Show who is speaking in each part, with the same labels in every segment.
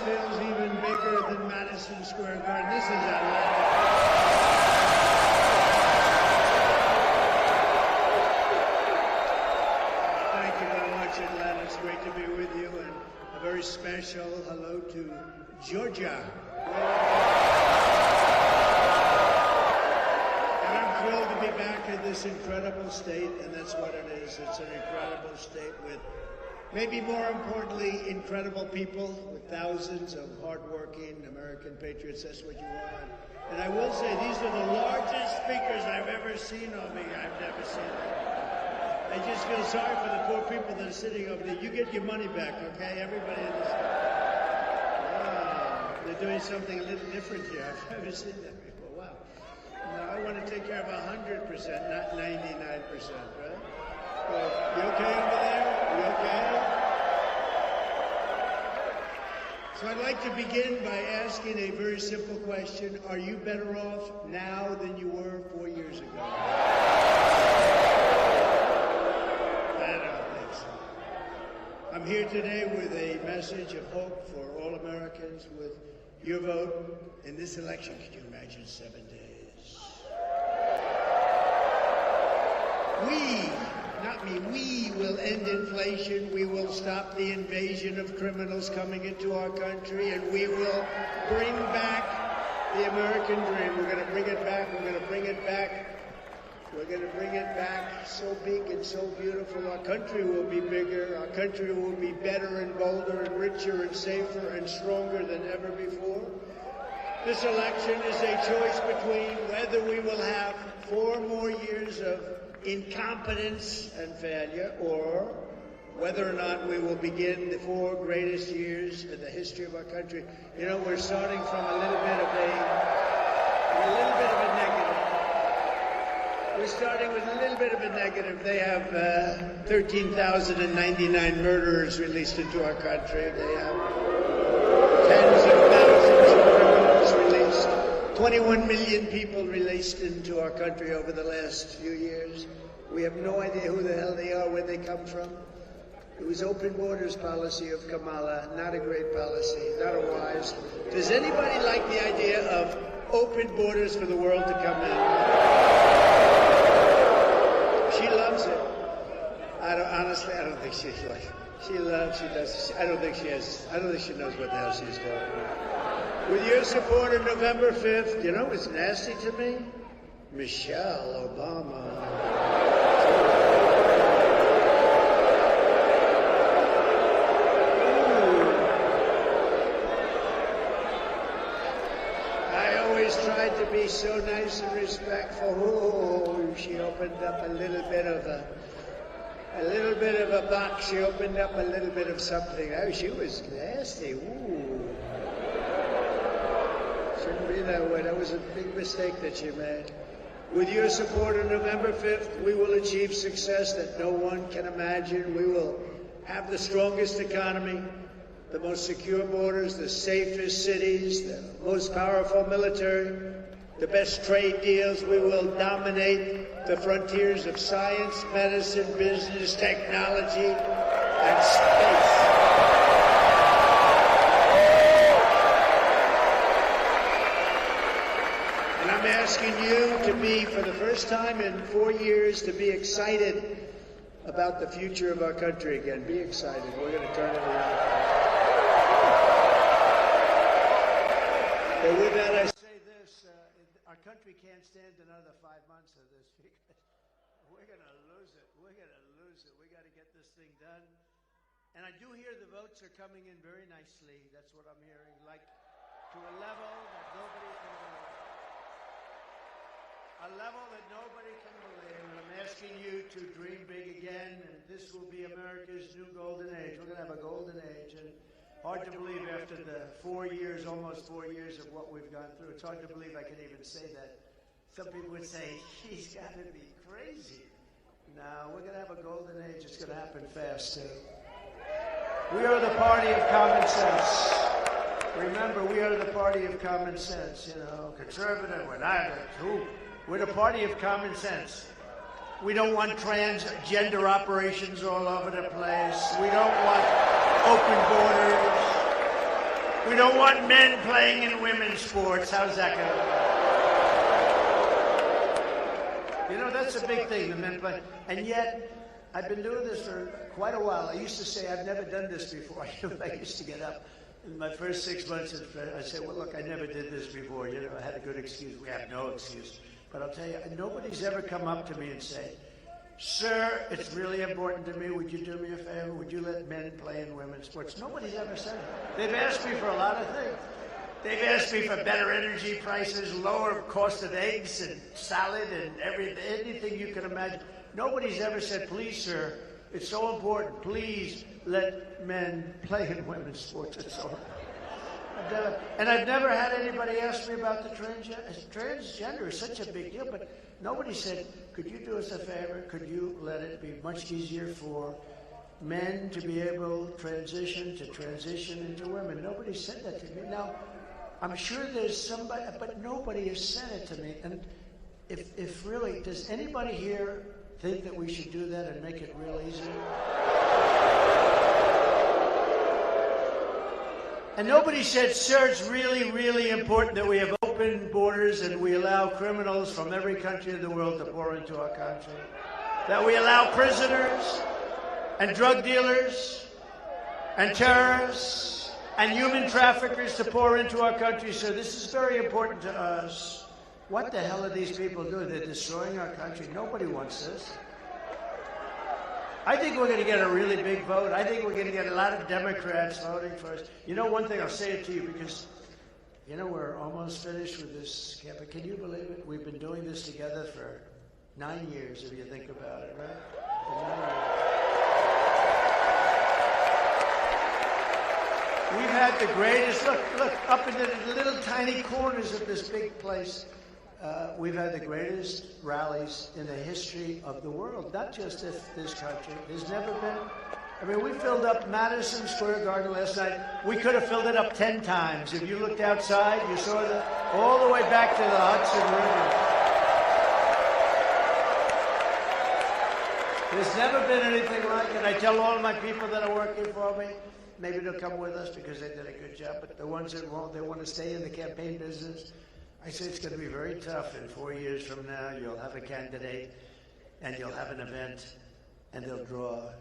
Speaker 1: feels even bigger than Madison Square Garden. This is Atlanta. Thank you very much, Atlanta. It's great to be with you, and a very special hello to Georgia. And I'm thrilled to be back in this incredible state, and that's what it is. It's an incredible state with, maybe more importantly, incredible people, with thousands of hardworking American patriots. That's what you are. And I will say, these are the largest speakers I've ever seen over here. I've never seen them. I just feel sorry for the poor people that are sitting over there. You get your money back, okay? Everybody in this. Wow. They're doing something a little different here. I've never seen that before. Wow. Now, I want to take care of 100%, not 99%, right? Well, you okay over there? You okay? So I'd like to begin by asking a very simple question. Are you better off now than you were 4 years ago? I don't think so. I'm here today with a message of hope for all Americans. With your vote in this election, could you imagine 7 days? We will end inflation, we will stop the invasion of criminals coming into our country, and we will bring back the American dream. We're going to bring it back, we're going to bring it back. We're going to bring it back so big and so beautiful. Our country will be bigger, our country will be better and bolder and richer and safer and stronger than ever before. This election is a choice between whether we will have 4 more years of incompetence and failure, or whether or not we will begin the 4 greatest years in the history of our country. You know, we're starting from a little bit of a negative. We're starting with a little bit of a negative. They have 13,099 murderers released into our country. They have tens of thousands of criminals released. 21 million people released into our country over the last few years. We have no idea who the hell they are, where they come from. It was open borders policy of Kamala, not a great policy, not a wise. Does anybody like the idea of open borders for the world to come in? She loves it. I don't think she knows what the hell she's doing. With your support on November 5th, you know what's nasty to me? Michelle Obama. I always tried to be so nice and respectful. Oh, she opened up a little bit of a box. She opened up a little bit of something. Oh, she was nasty. Ooh. Shouldn't be that way. That was a big mistake that she made. With your support on November 5th, we will achieve success that no one can imagine. We will have the strongest economy, the most secure borders, the safest cities, the most powerful military, the best trade deals. We will dominate the frontiers of science, medicine, business, technology, and space. I'm asking you to be, for the first time in 4 years, to be excited about the future of our country again. Be excited. We're going to turn it around. But with that, I say this. Our country can't stand another 5 months of this because we're going to lose it. We're going to lose it. We got to get this thing done. And I do hear the votes are coming in very nicely. That's what I'm hearing. Like to a level that nobody can believe. A level that nobody can believe. And I'm asking you to dream big again, and this will be America's new golden age. We're going to have a golden age, and hard to believe after the 4 years, almost 4 years of what we've gone through. It's hard to believe I can even say that. Some people would say, he's got to be crazy. No, we're going to have a golden age. It's going to happen fast, too. We are the party of common sense. Remember, we are the party of common sense. You know, conservative, we're not. Who? We're the party of common sense. We don't want transgender operations all over the place. We don't want open borders.
Speaker 2: We don't want men playing in women's sports. How's that going to go? You know, that's a big thing, the men play. And yet, I've been doing this for quite a while. I used to say, I've never done this before. I used to get up in my first 6 months, I said, well, look, I never did this before. You know, I had a good excuse. We have no excuse. But I'll tell you, nobody's ever come up to me and said, sir, it's really important to me. Would you do me a favor? Would you let men play in women's sports? Nobody's ever said it. They've asked me for a lot of things. They've asked me for better energy prices, lower cost of eggs and salad and anything you can imagine. Nobody's ever said, please, sir, it's so important. Please let men play in women's sports. It's so and I've never had anybody ask me about the transgender. Transgender is such a big deal, but nobody said, could you do us a favor? Could you let it be much easier for men to be able to transition into women? Nobody said that to me. Now, I'm sure there's somebody, but nobody has said it to me. And if really, does anybody here think that we should do that and make it real easy? And nobody said, sir, it's really, really important that we have open borders and we allow criminals from every country in the world to pour into our country. That we allow prisoners and drug dealers and terrorists and human traffickers to pour into our country. So this is very important to us. What the hell are these people doing? They're destroying our country. Nobody wants this. I think we're going to get a really big vote. I think we're going to get a lot of Democrats voting for us. You know, one thing, I'll say it to you because, you know, we're almost finished with this campaign. Can you believe it? We've been doing this together for 9 years, if you think about it, right? We've had the greatest, look, up in the little tiny corners of this big place. We've had the greatest rallies in the history of the world, not just this country. There's never been, I mean, we filled up Madison Square Garden last night. We could have filled it up 10 times. If you looked outside, you saw all the way back to the Hudson River. There's never been anything like it. I tell all my people that are working for me, maybe they'll come with us because they did a good job, but the ones that won't, they want to stay in the campaign business. I say it's going to be very tough. In 4 years from now, you'll have a candidate and you'll have an event and they'll draw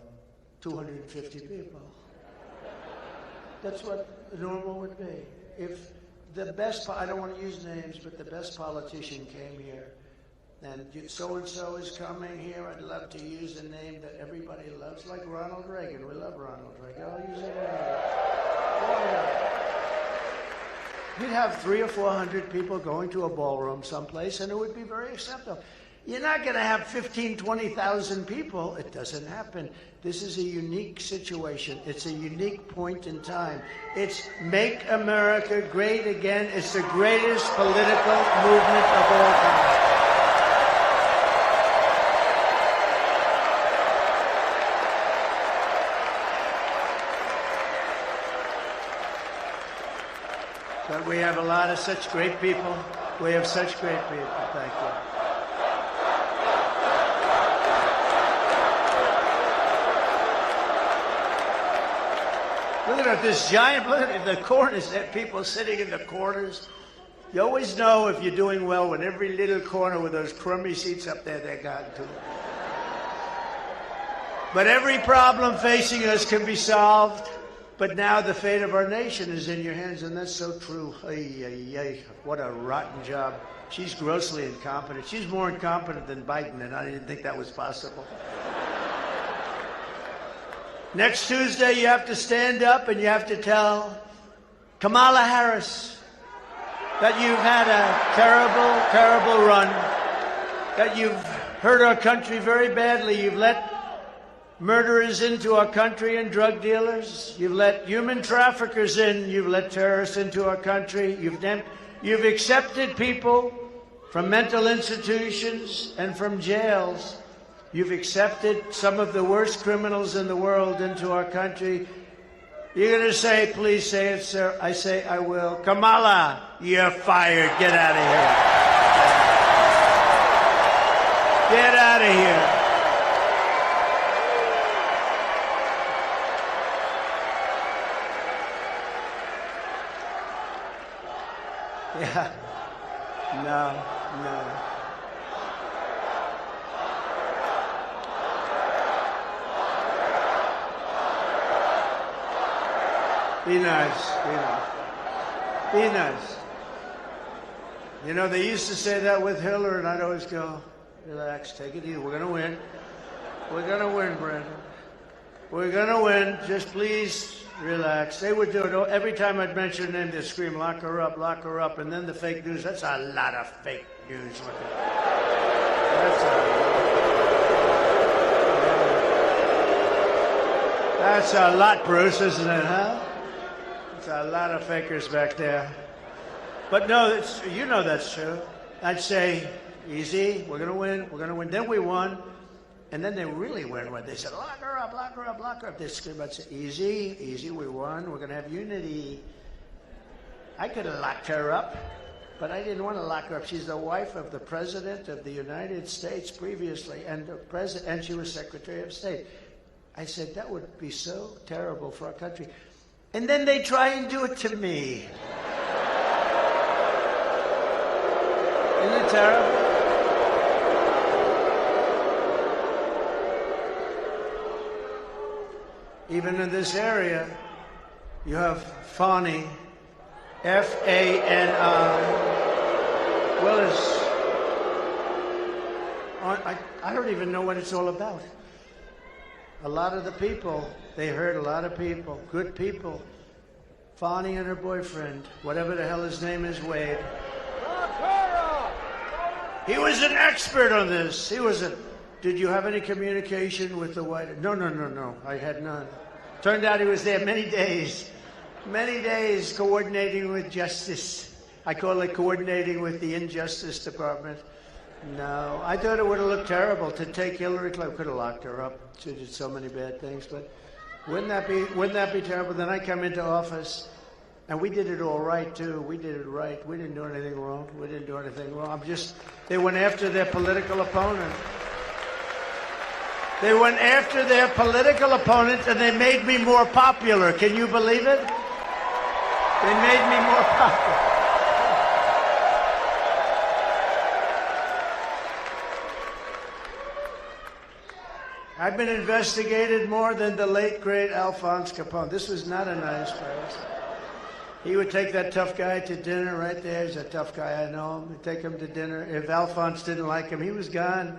Speaker 2: 250 people. That's what normal would be. If the best, I don't want to use names, but the best politician came here and so-and-so is coming here, I'd love to use a name that everybody loves, like Ronald Reagan. We love Ronald Reagan. I'll use it now. You'd have 300 or 400 people going to a ballroom someplace, and it would be very acceptable. You're not going to have 15,000, 20,000 people. It doesn't happen. This is a unique situation. It's a unique point in time. It's Make America Great Again. It's the greatest political movement of all time. But we have a lot of such great people. We have such great people. Thank you. Look at this giant, look at the corners, there are people sitting in the corners. You always know if you're doing well when every little corner with those crummy seats up there, they're gone to. But every problem facing us can be solved. But now the fate of our nation is in your hands, and that's so true. Ay, ay, ay. What a rotten job. She's grossly incompetent. She's more incompetent than Biden, and I didn't think that was possible. Next Tuesday, you have to stand up and you have to tell Kamala Harris that you've had a terrible, terrible run, that you've hurt our country very badly. You've let murderers into our country and drug dealers. You've let human traffickers in. You've let terrorists into our country. You've accepted people from mental institutions and from jails. You've accepted some of the worst criminals in the world into our country. You're going to say, please say it, sir. I say, I will. Kamala, you're fired. Get out of here. Get out of here. Yeah. No, no. Be nice, be nice. Be nice. You know, they used to say that with Hitler, and I'd always go, relax, take it easy. We're going to win. We're going to win, Brandon. We're going to win. Just please relax. They would do it. Every time I'd mention her name, they'd scream, lock her up, lock her up. And then the fake news, that's a lot of fake news. That's a lot, Bruce, isn't it, huh? It's a lot of fakers back there. But no, you know that's true. I'd say, easy, we're going to win, we're going to win. Then we won. And then they really went when they said, lock her up, lock her up, lock her up. They screamed, I'd say, easy, easy, we won. We're going to have unity. I could have locked her up, but I didn't want to lock her up. She's the wife of the President of the United States previously, and she was Secretary of State. I said, that would be so terrible for our country. And then they try and do it to me. Isn't it terrible? Even in this area, you have Fani, F-A-N-I. Willis. I don't even know what it's all about. A lot of the people, they hurt a lot of people, good people. Fani and her boyfriend, whatever the hell his name is, Wade. He was an expert on this. Did you have any communication with the White House? No, I had none. Turned out he was there many days coordinating with justice. I call it coordinating with the Injustice Department. No, I thought it would have looked terrible to take Hillary Clinton. Could have locked her up. She did so many bad things, but wouldn't that be terrible? Then I come into office, and we did it all right too. We did it right. We didn't do anything wrong. They went after their political opponent. They went after their political opponent, and they made me more popular. Can you believe it? They made me more popular. I've been investigated more than the late, great Alphonse Capone. This was not a nice place. He would take that tough guy to dinner right there. He's a tough guy, I know him. He'd take him to dinner. If Alphonse didn't like him, he was gone.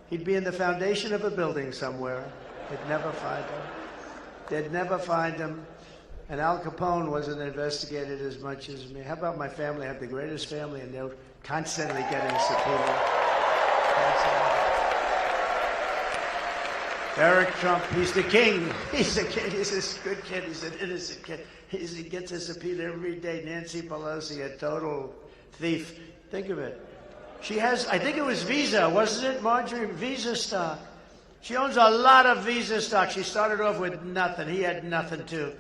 Speaker 2: He'd be in the foundation of a building somewhere. They'd never find him. They'd never find him. And Al Capone wasn't investigated as much as me. How about my family? I have the greatest family, and they're constantly getting subpoenaed. Eric Trump, he's the king. He's the king. He's this good kid. He's an innocent kid. He gets a subpoena every day. Nancy Pelosi, a total thief. Think of it. She has, I think it was Visa, wasn't it, Marjorie? Visa stock. She owns a lot of Visa stock. She started off with nothing. He had nothing, too.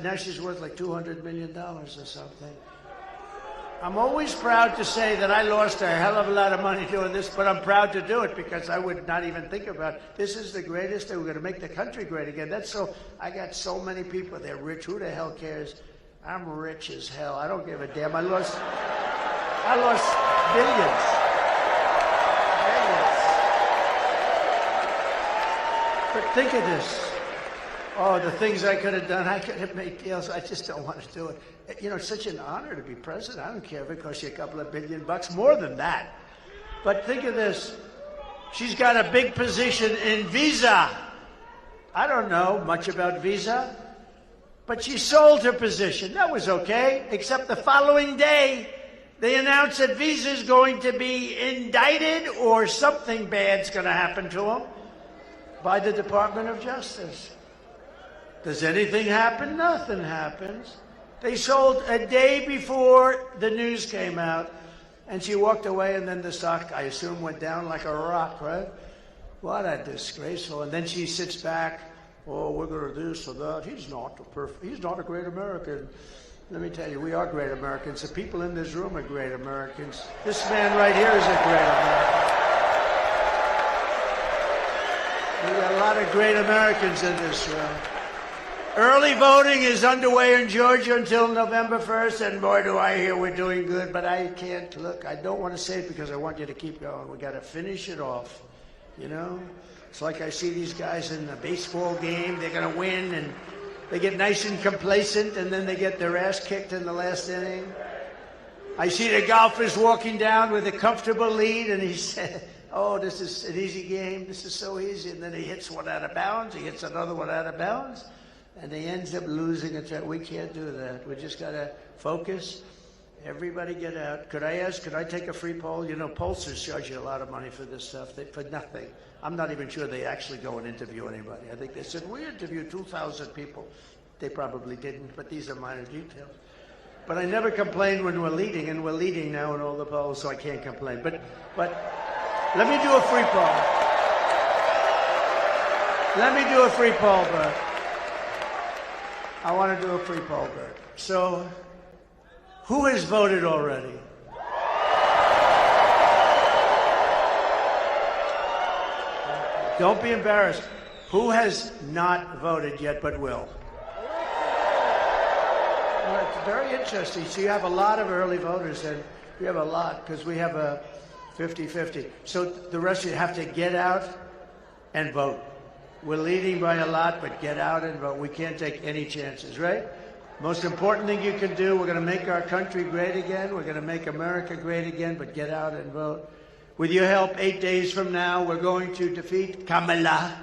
Speaker 2: Now she's worth like $200 million or something. I'm always proud to say that I lost a hell of a lot of money doing this, but I'm proud to do it because I would not even think about it. This is the greatest thing. We're going to make the country great again. I got so many people. They're rich. Who the hell cares? I'm rich as hell. I don't give a damn. I lost billions. But think of this. Oh, the things I could have done. I could have made deals. I just don't want to do it. You know, it's such an honor to be president. I don't care if it costs you a couple of $1 billion, more than that. But think of this. She's got a big position in Visa. I don't know much about Visa, but she sold her position. That was okay, except the following day, they announced that Visa is going to be indicted or something bad's going to happen to them by the Department of Justice. Does anything happen? Nothing happens. They sold a day before the news came out, and she walked away, and then the stock, I assume, went down like a rock, right? What a disgraceful. And then she sits back, oh, we're going to do this or that. He's not a great American. Let me tell you, we are great Americans. The people in this room are great Americans. This man right here is a great American. We got a lot of great Americans in this room. Early voting is underway in Georgia until November 1st, and boy, do I hear we're doing good, but I can't look. I don't want to say it because I want you to keep going. We got to finish it off, you know? It's like I see these guys in a baseball game, they're going to win, and they get nice and complacent, and then they get their ass kicked in the last inning. I see the golfers walking down with a comfortable lead, and he said, oh, this is an easy game, this is so easy, and then he hits one out of bounds, he hits another one out of bounds, and he ends up losing it. We can't do that. We just got to focus. Everybody get out. Could I take a free poll? You know, pollsters charge you a lot of money for this stuff, for nothing. I'm not even sure they actually go and interview anybody. I think they said, we interviewed 2,000 people. They probably didn't, but these are minor details. But I never complained when we're leading, and we're leading now in all the polls, so I can't complain. But let me do a free poll. Let me do a free poll, Bert. I want to do a free poll, Bert. So, who has voted already? Don't be embarrassed. Who has not voted yet but will? Well, it's very interesting. So you have a lot of early voters, and we have a lot because we have a 50-50. So the rest of you have to get out and vote. We're leading by a lot, but get out and vote. We can't take any chances, right? Most important thing you can do, we're going to make our country great again. We're going to make America great again, but get out and vote. With your help, 8 days from now, we're going to defeat Kamala.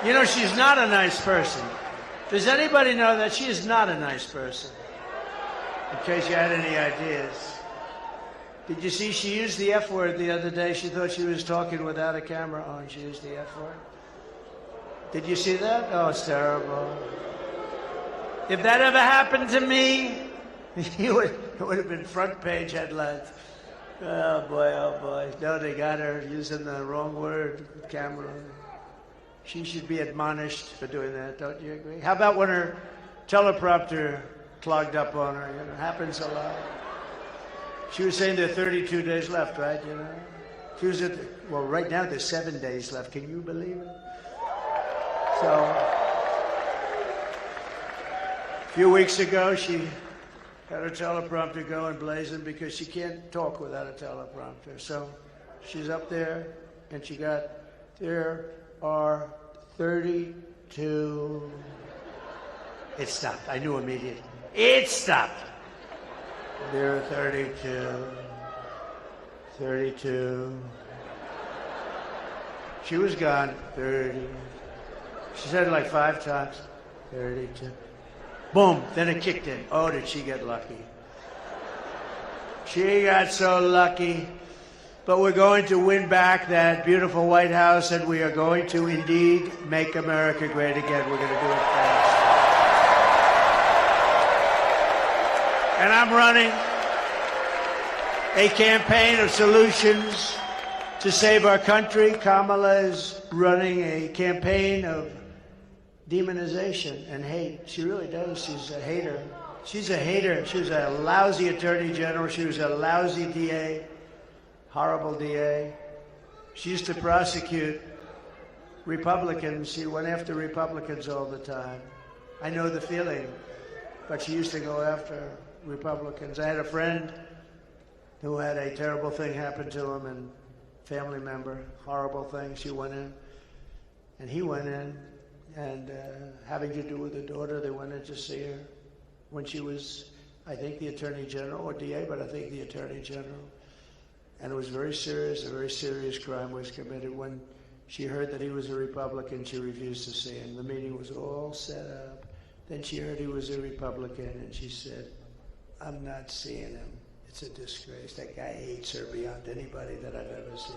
Speaker 2: You know, she's not a nice person. Does anybody know that she is not a nice person? In case you had any ideas. Did you see she used the F word the other day? She thought she was talking without a camera on. She used the F word. Did you see that? Oh, it's terrible. If that ever happened to me, it would have been front page headlines. Oh boy. No, they got her using the wrong word, camera. She should be admonished for doing that, don't you agree? How about when her teleprompter clogged up on her? You know, happens a lot. She was saying there are 32 days left, right? You know, she was well, right now there's 7 days left. Can you believe it? So, a few weeks ago, she had her teleprompter going blazing because she can't talk without a teleprompter. So, she's up there, and she got, there are 32. It stopped. I knew immediately. It stopped. There are 32. She was gone. 30. She said it like 5 times. 32. Boom. Then it kicked in. Oh, did she get lucky? She got so lucky. But we're going to win back that beautiful White House, and we are going to indeed make America great again. We're going to do it fast. And I'm running a campaign of solutions to save our country. Kamala is running a campaign of demonization and hate. She really does. She's a hater. She's a hater. She was a lousy attorney general. She was a lousy DA, horrible DA. She used to prosecute Republicans. She went after Republicans all the time. I know the feeling, but she used to go after Republicans. I had a friend who had a terrible thing happen to him, and family member, horrible thing. She went in, and he went in, and having to do with the daughter, they went in to see her when she was, I think, the Attorney General, or DA, but I think the Attorney General. And it was very serious. A very serious crime was committed. When she heard that he was a Republican, she refused to see him. The meeting was all set up. Then she heard he was a Republican, and she said, I'm not seeing him. It's a disgrace. That guy hates her beyond anybody that I've ever seen.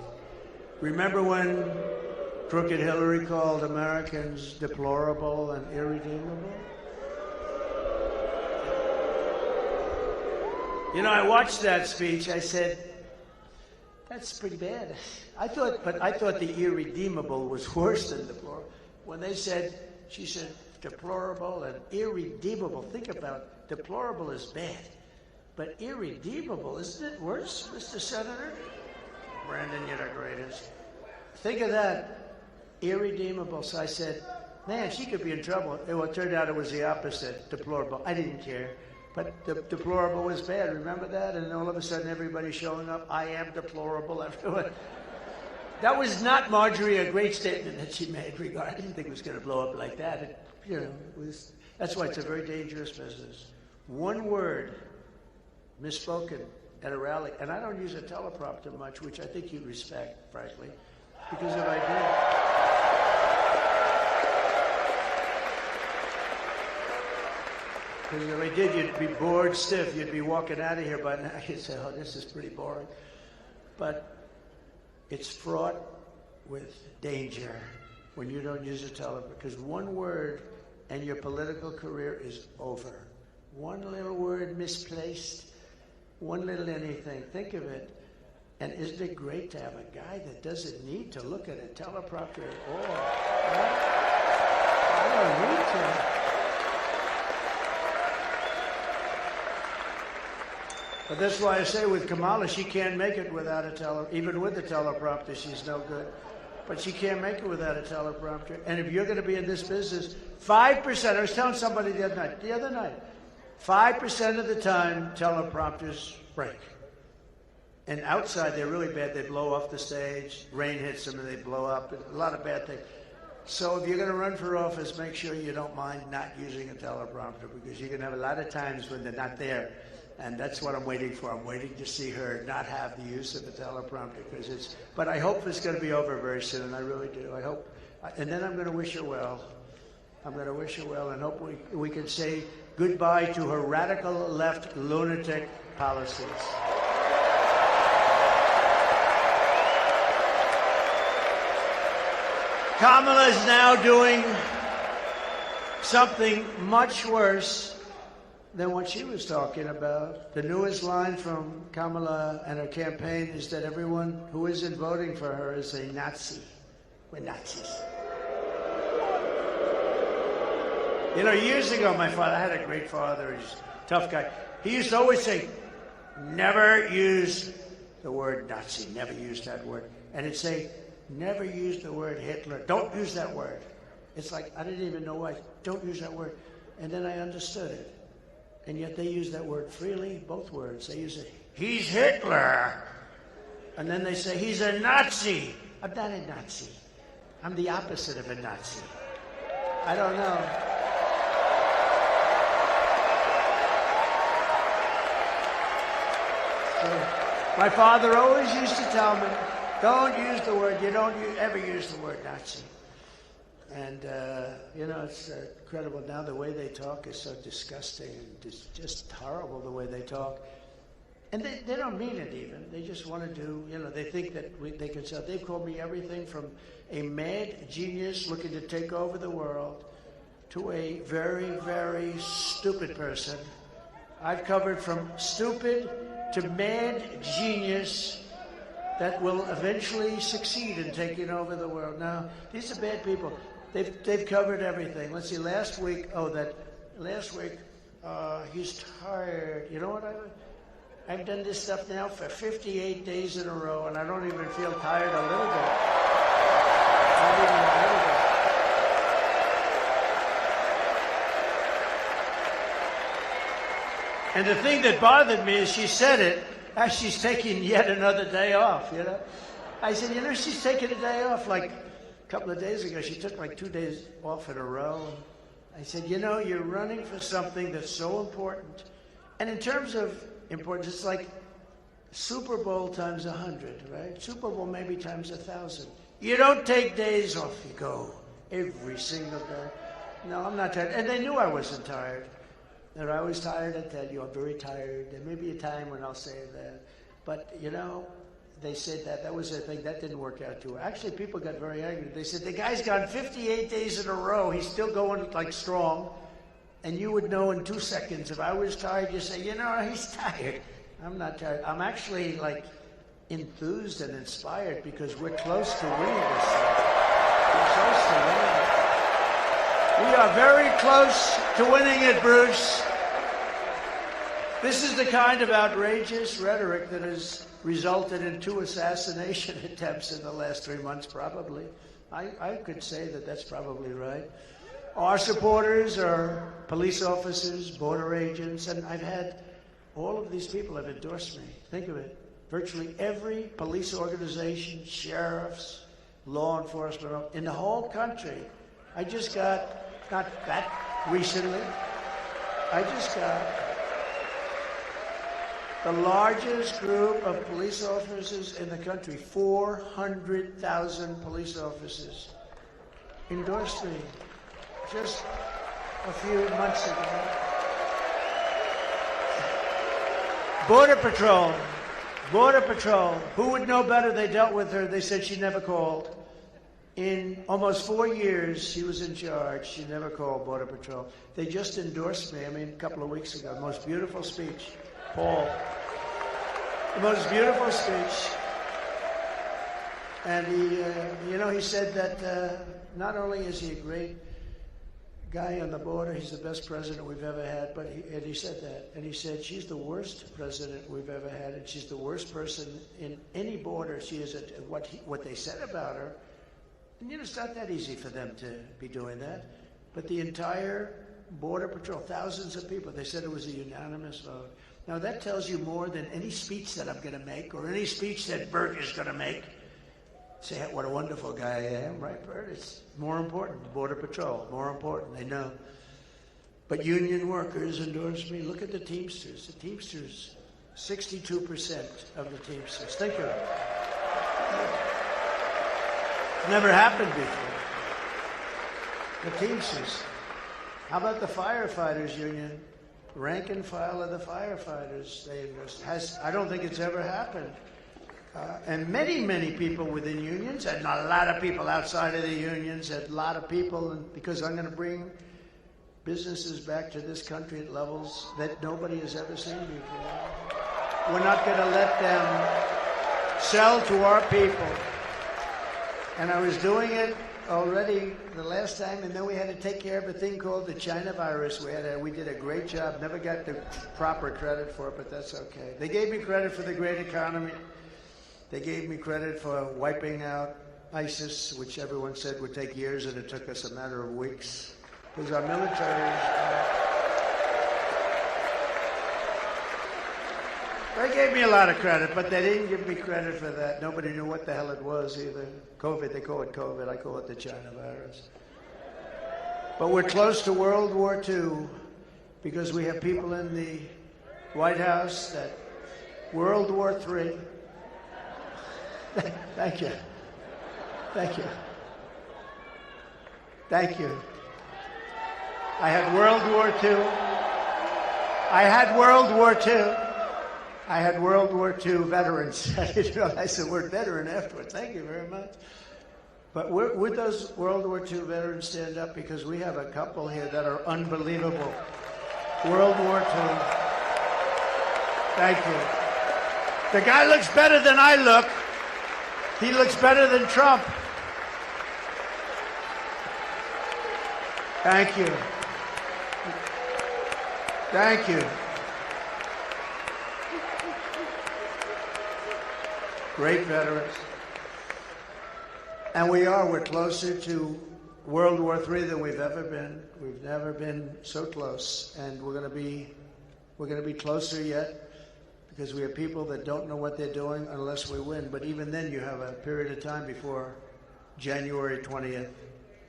Speaker 2: Remember when crooked Hillary called Americans deplorable and irredeemable? You know, I watched that speech. I said, that's pretty bad. I thought the irredeemable was worse than deplorable. When they said, she said, deplorable and irredeemable. Think about it. Deplorable is bad. But irredeemable, isn't it worse, Mr. Senator? Brandon, you're the greatest. Think of that. irredeemable. So I said, man, she could be in trouble. Well, it turned out it was the opposite, deplorable. I didn't care. But deplorable was bad. Remember that? And all of a sudden, everybody showing up. I am deplorable. Everyone. That was not, Marjorie, a great statement that she made regarding. I didn't think it was going to blow up like that. It was. That's why it's a very dangerous business. One word misspoken at a rally, and I don't use a teleprompter much, which I think you'd respect, frankly, because if I did, you'd be bored stiff. You'd be walking out of here by now. You'd say, oh, this is pretty boring. But it's fraught with danger when you don't use a teleprompter, because one word and your political career is over. One little word misplaced, one little anything. Think of it. And isn't it great to have a guy that doesn't need to look at a teleprompter at all? Right? I don't need to. But that's why I say with Kamala, she can't make it without a even with the teleprompter, she's no good. But she can't make it without a teleprompter. And if you're going to be in this business, 5%, I was telling somebody the other night, 5% of the time teleprompters break. And outside, they're really bad. They blow off the stage, rain hits them and they blow up, a lot of bad things. So if you're going to run for office, make sure you don't mind not using a teleprompter, because you're going to have a lot of times when they're not there. And that's what I'm waiting for. I'm waiting to see her not have the use of a teleprompter, because it's. But I hope it's going to be over very soon, and I really do. I hope. And then I'm going to wish her well. I'm going to wish her well, and hope we can say goodbye to her radical left lunatic policies. Kamala is now doing something much worse than what she was talking about. The newest line from Kamala and her campaign is that everyone who isn't voting for her is a Nazi. We're Nazis. You know, years ago, my father, I had a great father, he's a tough guy. He used to always say, never use the word Nazi, never use that word. And he'd say, never use the word Hitler. Don't use that word. It's like, I didn't even know why. Don't use that word. And then I understood it. And yet they use that word freely, both words. They use it, he's Hitler. And then they say, he's a Nazi. I'm not a Nazi. I'm the opposite of a Nazi. I don't know. So, my father always used to tell me, don't use the word, you don't ever use the word Nazi. And, you know, it's incredible now. The way they talk is so disgusting and just horrible, the way they talk. And they don't mean it even. They just want to do, you know, they think that they can sell. They've called me everything from a mad genius looking to take over the world to a very, very stupid person. I've covered from stupid to mad genius that will eventually succeed in taking over the world. Now, these are bad people. They've covered everything. Let's see, last week, he's tired. You know what, I've done this stuff now for 58 days in a row, and I don't even feel tired a little bit. Not even a little bit. And the thing that bothered me is she said it as she's taking yet another day off, you know. I said, you know, she's taking a day off. Like a couple of days ago, she took like 2 days off in a row. I said, you know, you're running for something that's so important. And in terms of importance, it's like Super Bowl times 100, right? Super Bowl maybe times 1,000. You don't take days off, you go every single day. No, I'm not tired. And they knew I wasn't tired. They're always tired. I tell you, I'm very tired. There may be a time when I'll say that. But, you know, they said that was their thing. That didn't work out too well. Actually, people got very angry. They said, the guy's gone 58 days in a row. He's still going, like, strong. And you would know in 2 seconds. If I was tired, you'd say, you know, he's tired. I'm not tired. I'm actually, like, enthused and inspired because we're close to winning this thing. We're close to winning it. We are very close to winning it, Bruce. This is the kind of outrageous rhetoric that has resulted in 2 assassination attempts in the last 3 months, probably. I could say that that's probably right. Our supporters are police officers, border agents, and I've had all of these people have endorsed me. Think of it. Virtually every police organization, sheriffs, law enforcement in the whole country. I just got, not that recently, I just got the largest group of police officers in the country, 400,000 police officers, endorsed me just a few months ago. Border Patrol, who would know better? They dealt with her. They said she never called. In almost 4 years, she was in charge. She never called Border Patrol. They just endorsed me, a couple of weeks ago. The most beautiful speech. Paul. The most beautiful speech. And he said that not only is he a great guy on the border, he's the best president we've ever had, and he said that. And he said, she's the worst president we've ever had, and she's the worst person in any border. She is what they said about her. And it's not that easy for them to be doing that. But the entire Border Patrol, thousands of people, they said it was a unanimous vote. Now that tells you more than any speech that I'm going to make or any speech that Bert is going to make. Say what a wonderful guy I am, right, Bert? It's more important. Border Patrol, more important. They know. But union workers endorse me. Look at the Teamsters. The Teamsters, 62% of the Teamsters. Think of it. Never happened before. The Teamsters. How about the firefighters union? Rank and file of the firefighters. I don't think it's ever happened. And many, many people within unions, and a lot of people outside of the unions, and a lot of people, because I'm going to bring businesses back to this country at levels that nobody has ever seen before. We're not going to let them sell to our people. And I was doing it already the last time, and then we had to take care of a thing called the China virus. We did a great job. Never got the proper credit for it, but that's okay. They gave me credit for the great economy. They gave me credit for wiping out ISIS, which everyone said would take years, and it took us a matter of weeks. Because our military... They gave me a lot of credit, but they didn't give me credit for that. Nobody knew what the hell it was either. COVID, they call it COVID. I call it the China virus. But we're close to World War II because we have people in the White House that World War III. Thank you. Thank you. Thank you. I had World War II. I had World War II. I had World War II veterans. I didn't realize the word veteran afterwards. Thank you very much. But would those World War II veterans stand up? Because we have a couple here that are unbelievable. World War II. Thank you. The guy looks better than I look. He looks better than Trump. Thank you. Thank you. Great veterans. And we're closer to World War III than we've ever been. We've never been so close. And we're going to be closer yet because we have people that don't know what they're doing unless we win. But even then you have a period of time before January 20th.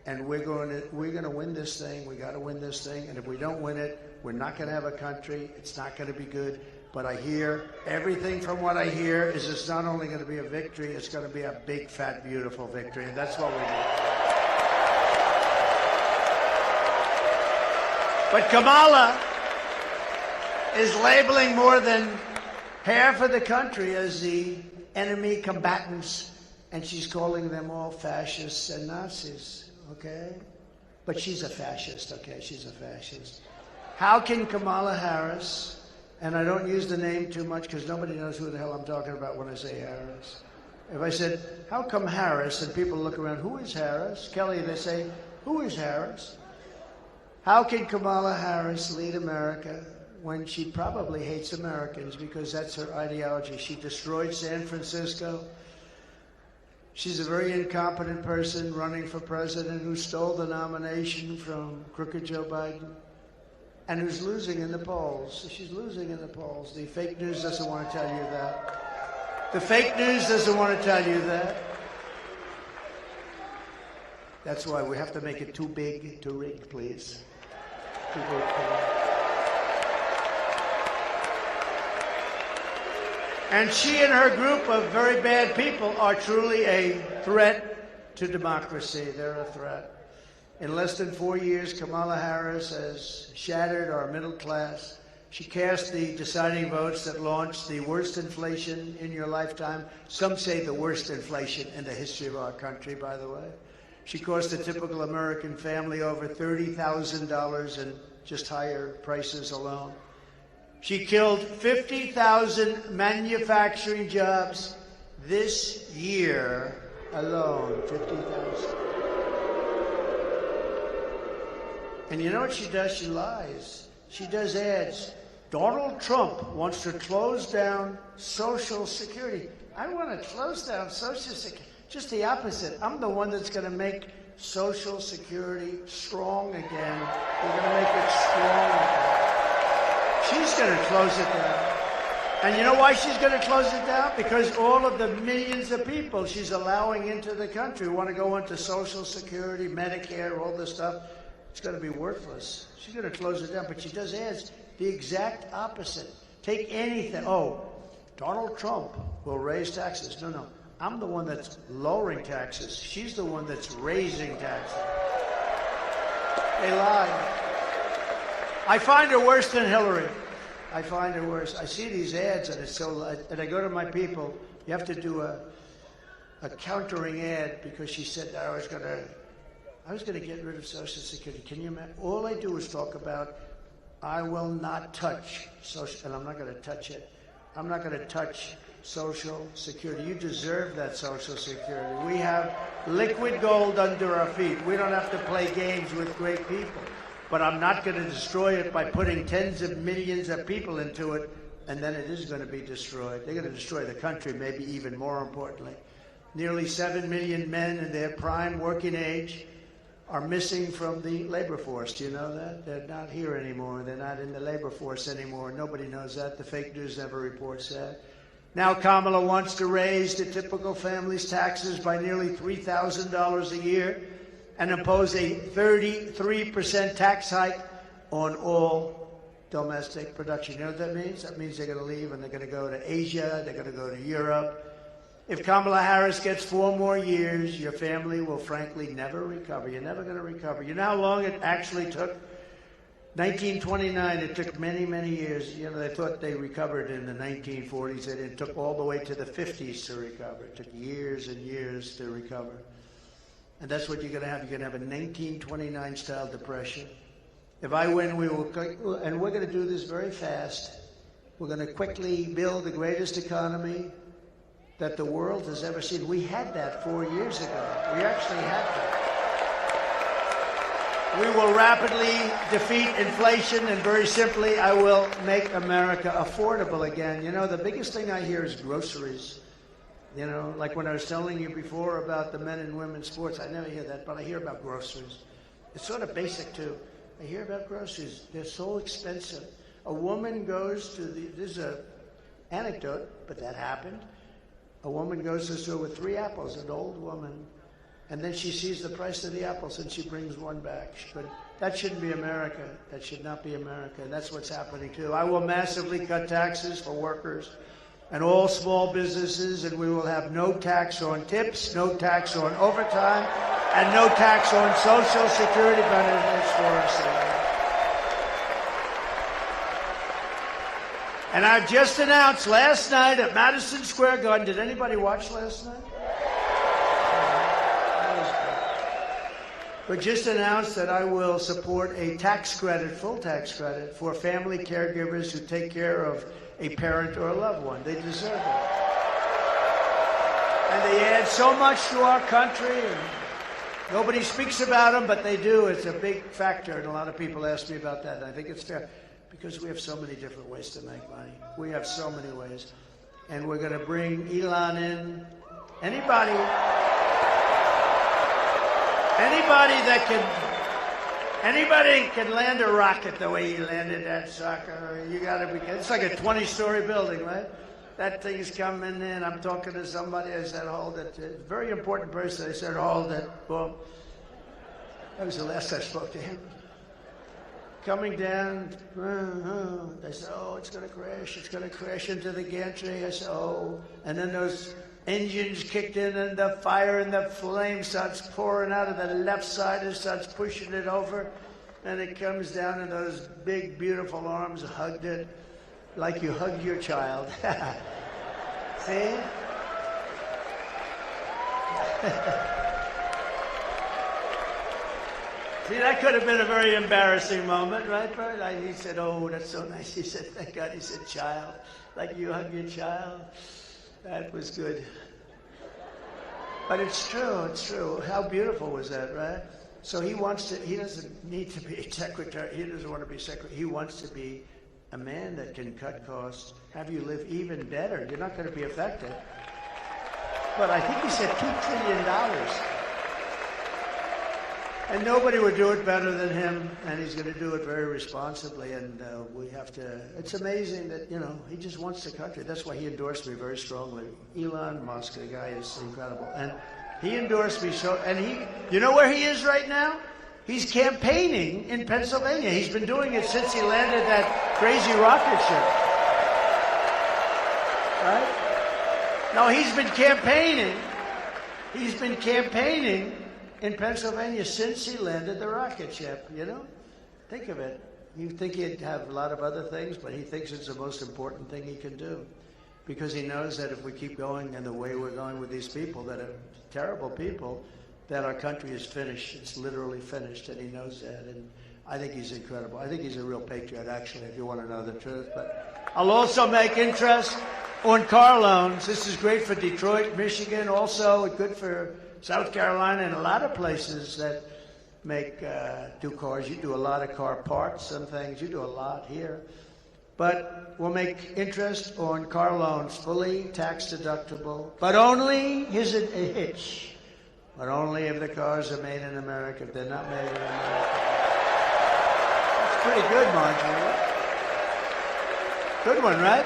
Speaker 2: And we're going to win this thing. We got to win this thing. And if we don't win it, we're not going to have a country. It's not going to be good. But I hear everything from what I hear is it's not only going to be a victory, it's going to be a big, fat, beautiful victory. And that's what we need. But Kamala is labeling more than half of the country as the enemy combatants. And she's calling them all fascists and Nazis, okay? But she's a fascist, okay? She's a fascist. How can Kamala Harris... And I don't use the name too much because nobody knows who the hell I'm talking about when I say Harris. If I said, how come Harris? And people look around, who is Harris? Kelly, they say, who is Harris? How can Kamala Harris lead America when she probably hates Americans because that's her ideology? She destroyed San Francisco. She's a very incompetent person running for president who stole the nomination from crooked Joe Biden and who's losing in the polls. She's losing in the polls. The fake news doesn't want to tell you that. The fake news doesn't want to tell you that. That's why we have to make it too big to rig, please. Too big to rig. And she and her group of very bad people are truly a threat to democracy. They're a threat. In less than 4 years, Kamala Harris has shattered our middle class. She cast the deciding votes that launched the worst inflation in your lifetime. Some say the worst inflation in the history of our country, by the way. She cost a typical American family over $30,000 in just higher prices alone. She killed 50,000 manufacturing jobs this year alone, 50,000. And you know what she does? She lies. She does ads. Donald Trump wants to close down Social Security. I want to close down Social Security. Just the opposite. I'm the one that's going to make Social Security strong again. We're going to make it strong again. She's going to close it down. And you know why she's going to close it down? Because all of the millions of people she's allowing into the country want to go into Social Security, Medicare, all this stuff. It's going to be worthless. She's going to close it down. But she does ads the exact opposite. Take anything. Oh, Donald Trump will raise taxes. No. I'm the one that's lowering taxes. She's the one that's raising taxes. They lie. I find her worse than Hillary. I find her worse. I see these ads, and it's so. And I go to my people. You have to do a countering ad because she said that I was going to get rid of Social Security. Can you imagine? All I do is talk about I will not touch Social, and I'm not going to touch it. I'm not going to touch Social Security. You deserve that Social Security. We have liquid gold under our feet. We don't have to play games with great people. But I'm not going to destroy it by putting tens of millions of people into it, and then it is going to be destroyed. They're going to destroy the country, maybe even more importantly. Nearly 7 million men in their prime working age are missing from the labor force. Do you know that? They're not here anymore. They're not in the labor force anymore. Nobody knows that. The fake news never reports that. Now Kamala wants to raise the typical family's taxes by nearly $3,000 a year and impose a 33% tax hike on all domestic production. You know what that means? That means they're going to leave and they're going to go to Asia, they're going to go to Europe. If Kamala Harris gets 4 more years, your family will frankly never recover. You're never going to recover. You know how long it actually took? 1929, it took many, many years. You know, they thought they recovered in the 1940s. It took all the way to the 50s to recover. It took years and years to recover. And that's what you're going to have. You're going to have a 1929-style depression. If I win, we will, and we're going to do this very fast. We're going to quickly build the greatest economy that the world has ever seen. We had that 4 years ago. We actually had that. We will rapidly defeat inflation, and very simply, I will make America affordable again. You know, the biggest thing I hear is groceries. You know, like when I was telling you before about the men and women's sports, I never hear that, but I hear about groceries. It's sort of basic, too. I hear about groceries. They're so expensive. A woman goes to this is an anecdote, but that happened. A woman goes to the store with 3 apples, an old woman, and then she sees the price of the apples and she brings one back. But that shouldn't be America. That should not be America. And that's what's happening, too. I will massively cut taxes for workers and all small businesses, and we will have no tax on tips, no tax on overtime, and no tax on Social Security benefits for us. And I've just announced last night at Madison Square Garden. Did anybody watch last night? We just announced that I will support a tax credit, full tax credit, for family caregivers who take care of a parent or a loved one. They deserve it. And they add so much to our country. And nobody speaks about them, but they do. It's a big factor, and a lot of people ask me about that. And I think it's fair because we have so many different ways to make money. We have so many ways. And we're going to bring Elon in Anybody can land a rocket the way he landed that sucker. You gotta be, it's like a 20-story building, right? That thing's coming in. I'm talking to somebody. I said, hold it. A very important person. I said, hold it. Boom. That was the last I spoke to him. Coming down. They said, oh, it's going to crash. It's going to crash into the gantry. I said, oh. And then those engines kicked in and the fire and the flame starts pouring out of the left side and starts pushing it over. And it comes down and those big, beautiful arms hugged it like you hugged your child. See? See, that could have been a very embarrassing moment, right? He said, oh, that's so nice. He said, thank God. He said, child, like you hug your child. That was good. But it's true, it's true. How beautiful was that, right? So he doesn't need to be a secretary. He doesn't want to be secretary. He wants to be a man that can cut costs, have you live even better. You're not going to be affected. But I think he said $2 trillion. And nobody would do it better than him, and he's going to do it very responsibly, and we have to, it's amazing that, he just wants the country. That's why he endorsed me very strongly. Elon Musk, the guy is incredible. And he endorsed me and you know where he is right now? He's campaigning in Pennsylvania. He's been doing it since he landed that crazy rocket ship. Right? No, he's been campaigning. He's been campaigning in Pennsylvania since he landed the rocket ship, Think of it. You think he'd have a lot of other things, but he thinks it's the most important thing he can do. Because he knows that if we keep going in the way we're going with these people that are terrible people, that our country is finished. It's literally finished, and he knows that. And I think he's incredible. I think he's a real patriot, actually, if you want to know the truth. But I'll also make interest on car loans. This is great for Detroit, Michigan, also good for South Carolina and a lot of places that do cars. You do a lot of car parts and things. You do a lot here. But we'll make interest on car loans fully tax deductible, but only, here's a hitch, but only if the cars are made in America. If they're not made in America. That's pretty good, Marjorie. Good one, right?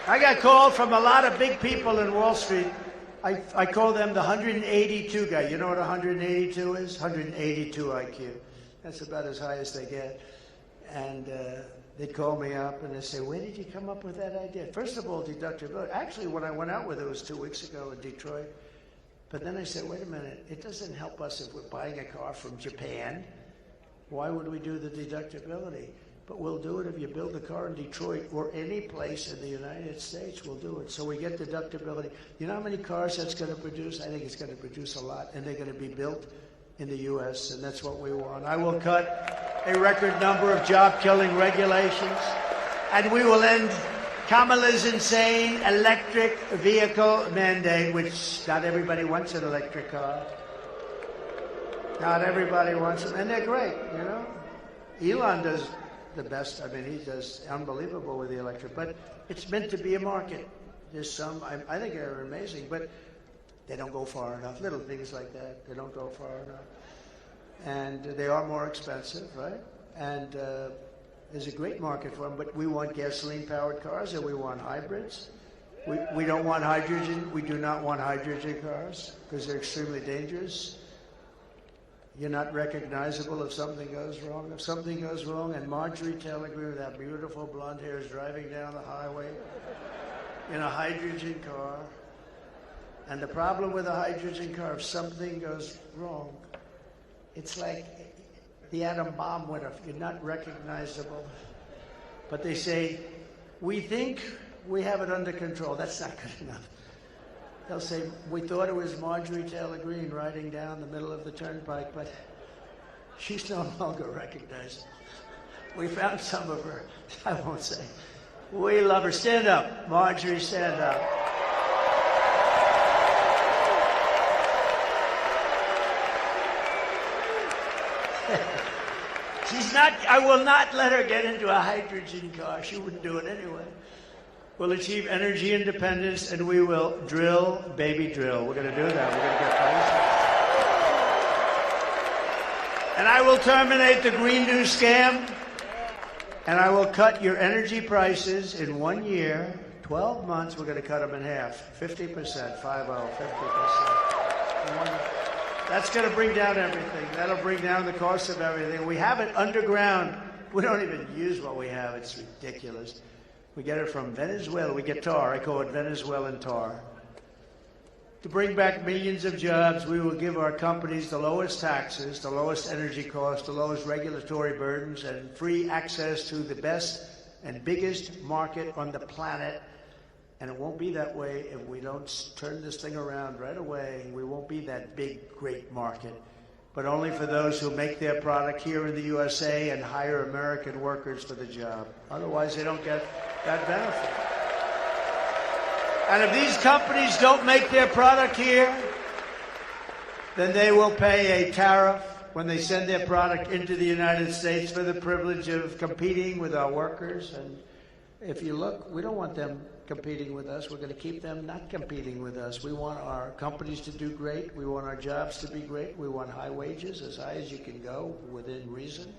Speaker 2: I got called from a lot of big people in Wall Street. I call them the 182 guy. You know what 182 is? 182 IQ. That's about as high as they get. And they'd call me up and they'd say, where did you come up with that idea? First of all, deductibility. Actually, when I went out with it was 2 weeks ago in Detroit. But then I said, wait a minute, it doesn't help us if we're buying a car from Japan. Why would we do the deductibility? But we'll do it if you build a car in Detroit or any place in the United States, we'll do it. So we get deductibility. You know how many cars that's going to produce? I think it's going to produce a lot, and they're going to be built in the U.S., and that's what we want. I will cut a record number of job-killing regulations, and we will end Kamala's insane electric vehicle mandate, which not everybody wants an electric car. Not everybody wants them, and they're great, Elon does the best. I mean, he does unbelievable with the electric, but it's meant to be a market. There's some, I think they're amazing, but they don't go far enough. Little things like that, they don't go far enough. And they are more expensive, right? And there's a great market for them, but we want gasoline-powered cars, and we want hybrids. We don't want hydrogen. We do not want hydrogen cars because they're extremely dangerous. You're not recognizable if something goes wrong. If something goes wrong, and Marjorie Taylor Greene with that beautiful blonde hair is driving down the highway in a hydrogen car, and the problem with a hydrogen car, if something goes wrong, it's like the atom bomb went off. You're not recognizable. But they say, we think we have it under control. That's not good enough. They'll say, we thought it was Marjorie Taylor Greene riding down the middle of the turnpike, but she's no longer recognizable. We found some of her. I won't say. We love her. Stand up. Marjorie, stand up. She's not, I will not let her get into a hydrogen car. She wouldn't do it anyway. We'll achieve energy independence, and we will drill, baby, drill. We're going to do that. We're going to get prices. And I will terminate the Green New scam, and I will cut your energy prices in 1 year. 12 months, we're going to cut them in half. 50%, 50%. That's going to bring down everything. That'll bring down the cost of everything. We have it underground. We don't even use what we have. It's ridiculous. We get it from Venezuela. We get tar. I call it Venezuelan tar. To bring back millions of jobs, we will give our companies the lowest taxes, the lowest energy costs, the lowest regulatory burdens, and free access to the best and biggest market on the planet. And it won't be that way if we don't turn this thing around right away. We won't be that big, great market, but only for those who make their product here in the USA and hire American workers for the job. Otherwise, they don't get that benefit. And if these companies don't make their product here, then they will pay a tariff when they send their product into the United States for the privilege of competing with our workers. And if you look, we don't want them competing with us. We're going to keep them not competing with us. We want our companies to do great. We want our jobs to be great. We want high wages, as high as you can go within reason.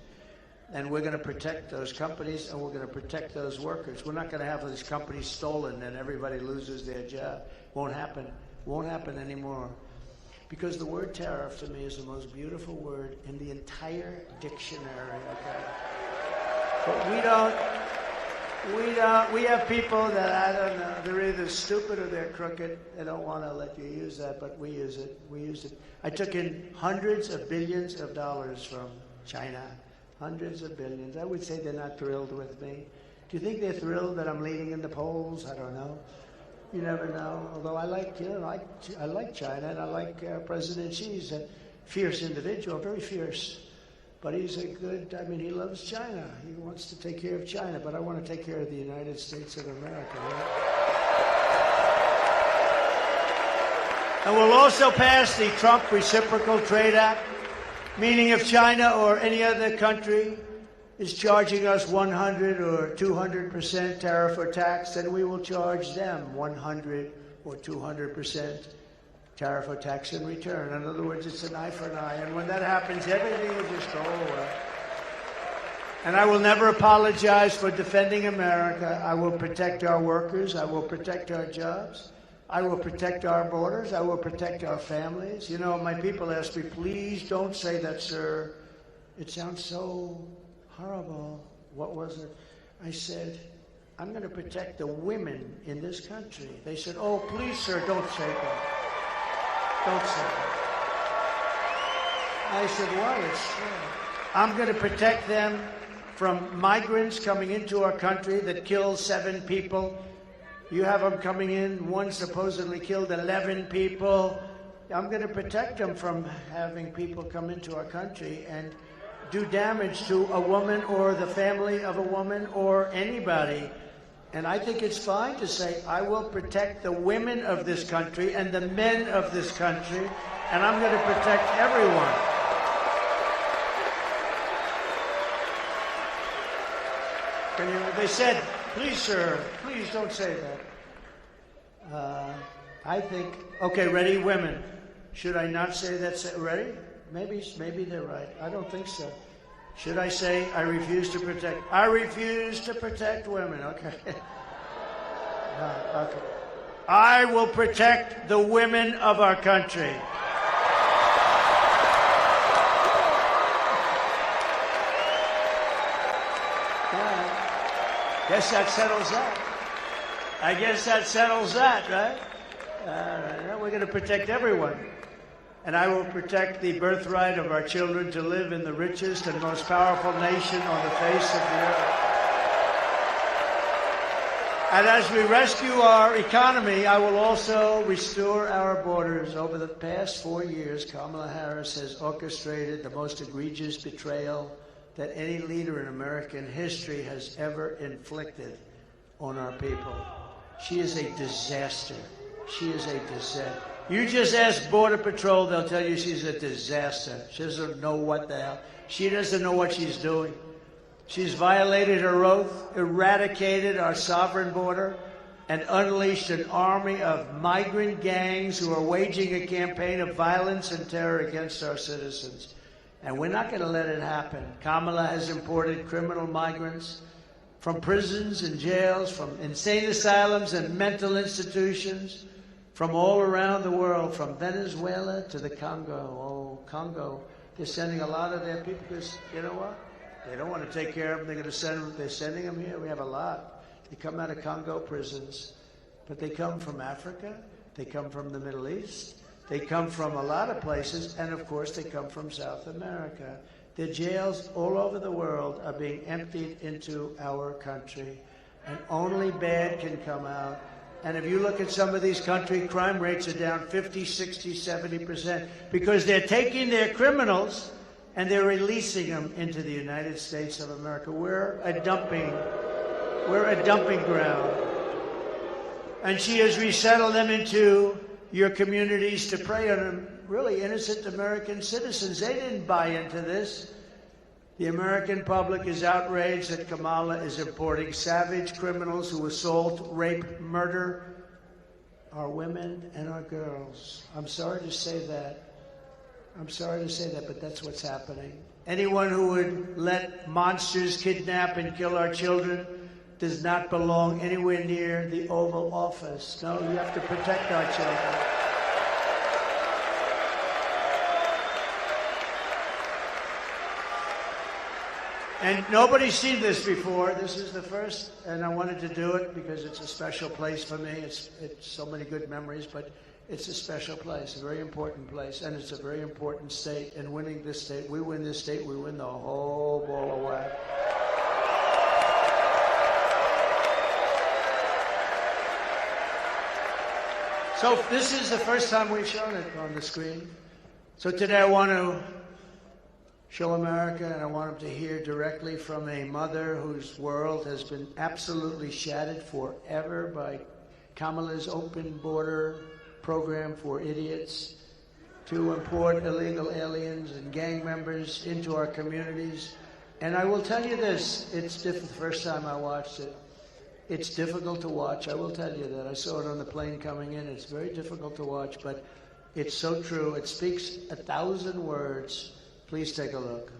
Speaker 2: And we're going to protect those companies, and we're going to protect those workers. We're not going to have these companies stolen and everybody loses their job. Won't happen. Won't happen anymore. Because the word tariff to me is the most beautiful word in the entire dictionary, okay? But we have people that, I don't know, they're either stupid or they're crooked. They don't want to let you use that, but we use it. We use it. I took in hundreds of billions of dollars from China. Hundreds of billions. I would say they're not thrilled with me. Do you think they're thrilled that I'm leading in the polls? I don't know. You never know. Although I like, I like China, and I like President Xi. He's a fierce individual, very fierce. But he's a good, he loves China. He wants to take care of China, but I want to take care of the United States of America, right? And we'll also pass the Trump Reciprocal Trade Act, meaning if China or any other country is charging us 100 or 200% tariff or tax, then we will charge them 100 or 200% tariff or tax in return. In other words, it's an eye for an eye. And when that happens, everything will just go away. And I will never apologize for defending America. I will protect our workers. I will protect our jobs. I will protect our borders. I will protect our families. You know, my people ask me, please don't say that, sir. It sounds so horrible. What was it? I said, I'm going to protect the women in this country. They said, oh, please, sir, don't say that. Don't say that. I said, well, it's true. I'm going to protect them from migrants coming into our country that killed 7 people. You have them coming in, one supposedly killed 11 people. I'm going to protect them from having people come into our country and do damage to a woman or the family of a woman or anybody. And I think it's fine to say, I will protect the women of this country and the men of this country, and I'm going to protect everyone. They said, please, sir, please don't say that. I think, okay, ready, women. Should I not say that? Ready? Maybe they're right. I don't think so. Should I say, I refuse to protect? I refuse to protect women. Okay. Okay. I will protect the women of our country. Guess that settles that. I guess that settles that, right? Well, we're going to protect everyone. And I will protect the birthright of our children to live in the richest and most powerful nation on the face of the earth. And as we rescue our economy, I will also restore our borders. Over the past 4 years, Kamala Harris has orchestrated the most egregious betrayal that any leader in American history has ever inflicted on our people. She is a disaster. She is a disaster. You just ask Border Patrol, they'll tell you she's a disaster. She doesn't know what the hell. She doesn't know what she's doing. She's violated her oath, eradicated our sovereign border, and unleashed an army of migrant gangs who are waging a campaign of violence and terror against our citizens. And we're not going to let it happen. Kamala has imported criminal migrants from prisons and jails, from insane asylums and mental institutions, from all around the world, from Venezuela to the Congo. Oh, Congo. They're sending a lot of their people because, you know what? They don't want to take care of them. They're going to send them. They're sending them here. We have a lot. They come out of Congo prisons, but they come from Africa. They come from the Middle East. They come from a lot of places, and of course, they come from South America. The jails all over the world are being emptied into our country, and only bad can come out. And if you look at some of these countries, crime rates are down 50, 60, 70%, because they're taking their criminals and they're releasing them into the United States of America. We're a dumping ground. And she has resettled them into your communities to prey on really innocent American citizens. They didn't buy into this. The American public is outraged that Kamala is importing savage criminals who assault, rape, murder our women and our girls. I'm sorry to say that. I'm sorry to say that, but that's what's happening. Anyone who would let monsters kidnap and kill our children does not belong anywhere near the Oval Office. No, you have to protect our children. And nobody's seen this before. This is the first, and I wanted to do it because it's a special place for me. It's so many good memories, but it's a special place, a very important place, and it's a very important state. And winning this state, we win this state, we win the whole ball of wax. So this is the first time we've shown it on the screen. So today I want to show America, and I want them to hear directly from a mother whose world has been absolutely shattered forever by Kamala's open border program for idiots to import illegal aliens and gang members into our communities. And I will tell you this, it's the first time I watched it. It's difficult to watch, I will tell you that. I saw it on the plane coming in. It's very difficult to watch, but it's so true. It speaks 1,000 words. Please take a look.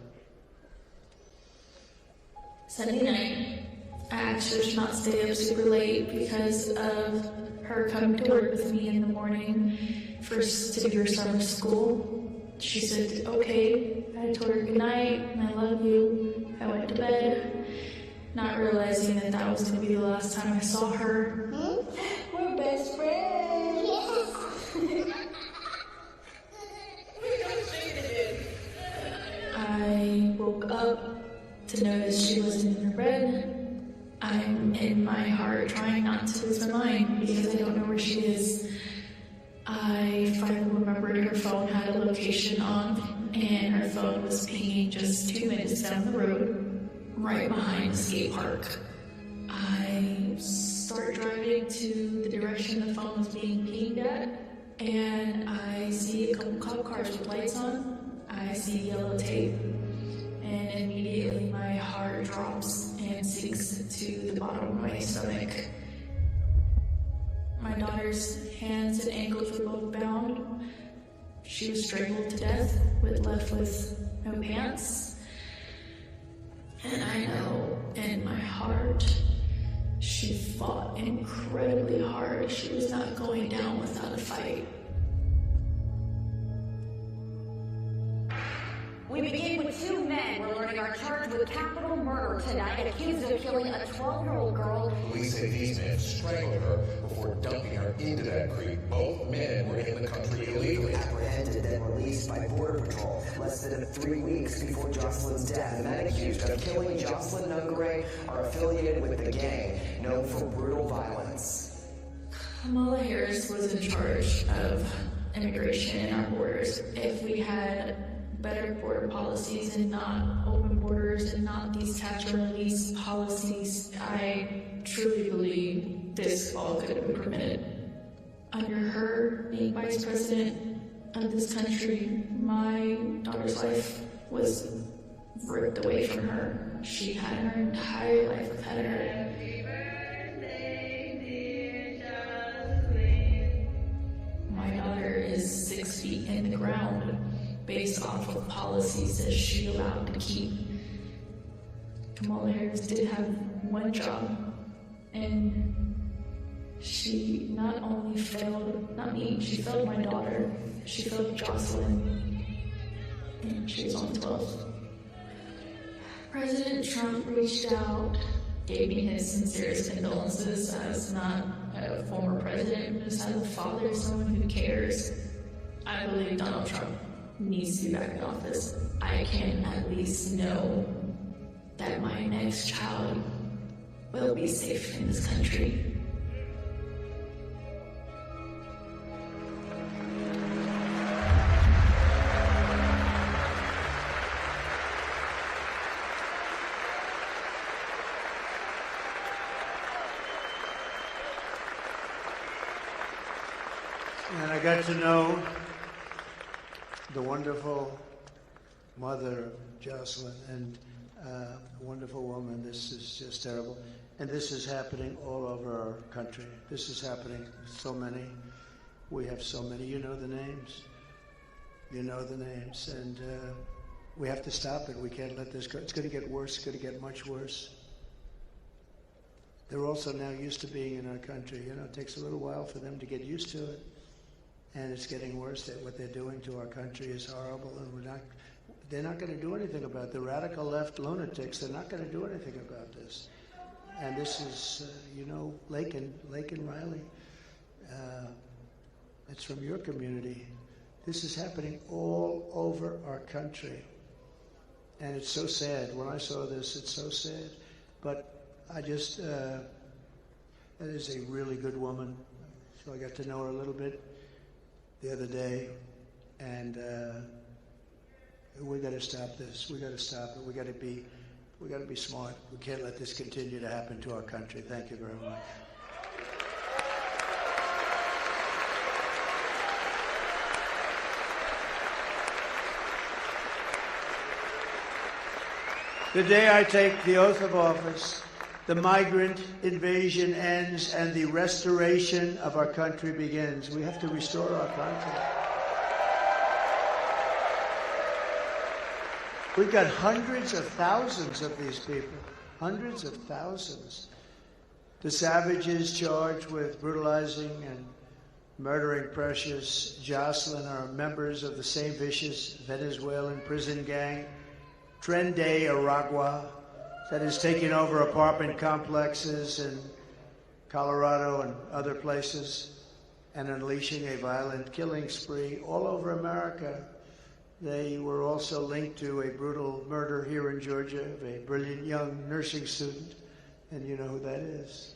Speaker 3: Sunday night, I asked her to not stay up super late because of her coming to work with me in the morning first to do her summer school. She said, okay. I told her good night and I love you. I went to bed, not realizing that that was going to be the last time I saw her.
Speaker 4: We're best friends.
Speaker 3: I woke up to notice she wasn't in her bed. I'm in my heart trying not to lose my mind because I don't know where she is. I finally remembered her phone had a location on, and her phone was pinging just 2 minutes down the road, right behind the skate park. I start driving to the direction the phone was being pinged at, and I see a couple cop cars with lights on. I see yellow tape, and immediately my heart drops and sinks to the bottom of my stomach. My daughter's hands and ankles were both bound. She was strangled to death, left with no pants. And I know in my heart, she fought incredibly hard. She was not going down without a fight.
Speaker 4: We begin with 2 men. We're learning are charged with capital murder tonight, accused of killing a 12-year-old girl.
Speaker 5: Police say these men strangled her before dumping her into that creek. Both men were in the country illegally.
Speaker 6: Apprehended, then released by Border Patrol less than 3 weeks before Jocelyn's death. The men accused of killing Jocelyn Nungare are affiliated with the gang, known for brutal violence.
Speaker 3: Kamala Harris was in charge of immigration in our borders. If we had better border policies and not open borders and not these catch and release policies, I truly believe this all could have been prevented. Under her being vice president of this country, my daughter's life was ripped away from her. She had her entire life ahead of her. feet in the ground based off of policies that she allowed to keep. Kamala Harris did have one job, and she not only failed, not me, she failed my daughter, she failed Jocelyn, and she was only 12. President Trump reached out, gave me his sincerest condolences as not a former president, but just as a father, someone who cares. I believe Donald Trump needs to be back in office. I can at least know that my next child will be safe in this country.
Speaker 2: And I got to know the wonderful mother, Jocelyn, and a wonderful woman. This is just terrible. And this is happening all over our country. This is happening so many. We have so many. You know the names. You know the names. And we have to stop it. We can't let this go. It's going to get worse. It's going to get much worse. They're also now used to being in our country. You know, it takes a little while for them to get used to it. And it's getting worse. That what they're doing to our country is horrible, and they're not going to do anything about it. The radical left lunatics, they're not going to do anything about this. And this is, you know, Lakin Riley. It's from your community. This is happening all over our country. And it's so sad. When I saw this, it's so sad. But I just, that is a really good woman. So I got to know her a little bit the other day, and we got to stop this. We got to stop it. We got to be smart. We can't let this continue to happen to our country. Thank you very much. The day I take the oath of office, the migrant invasion ends and the restoration of our country begins. We have to restore our country. We've got hundreds of thousands of these people, hundreds of thousands. The savages charged with brutalizing and murdering precious Jocelyn are members of the same vicious Venezuelan prison gang, Tren de Aragua, that is taking over apartment complexes in Colorado and other places and unleashing a violent killing spree all over America. They were also linked to a brutal murder here in Georgia of a brilliant young nursing student, and you know who that is.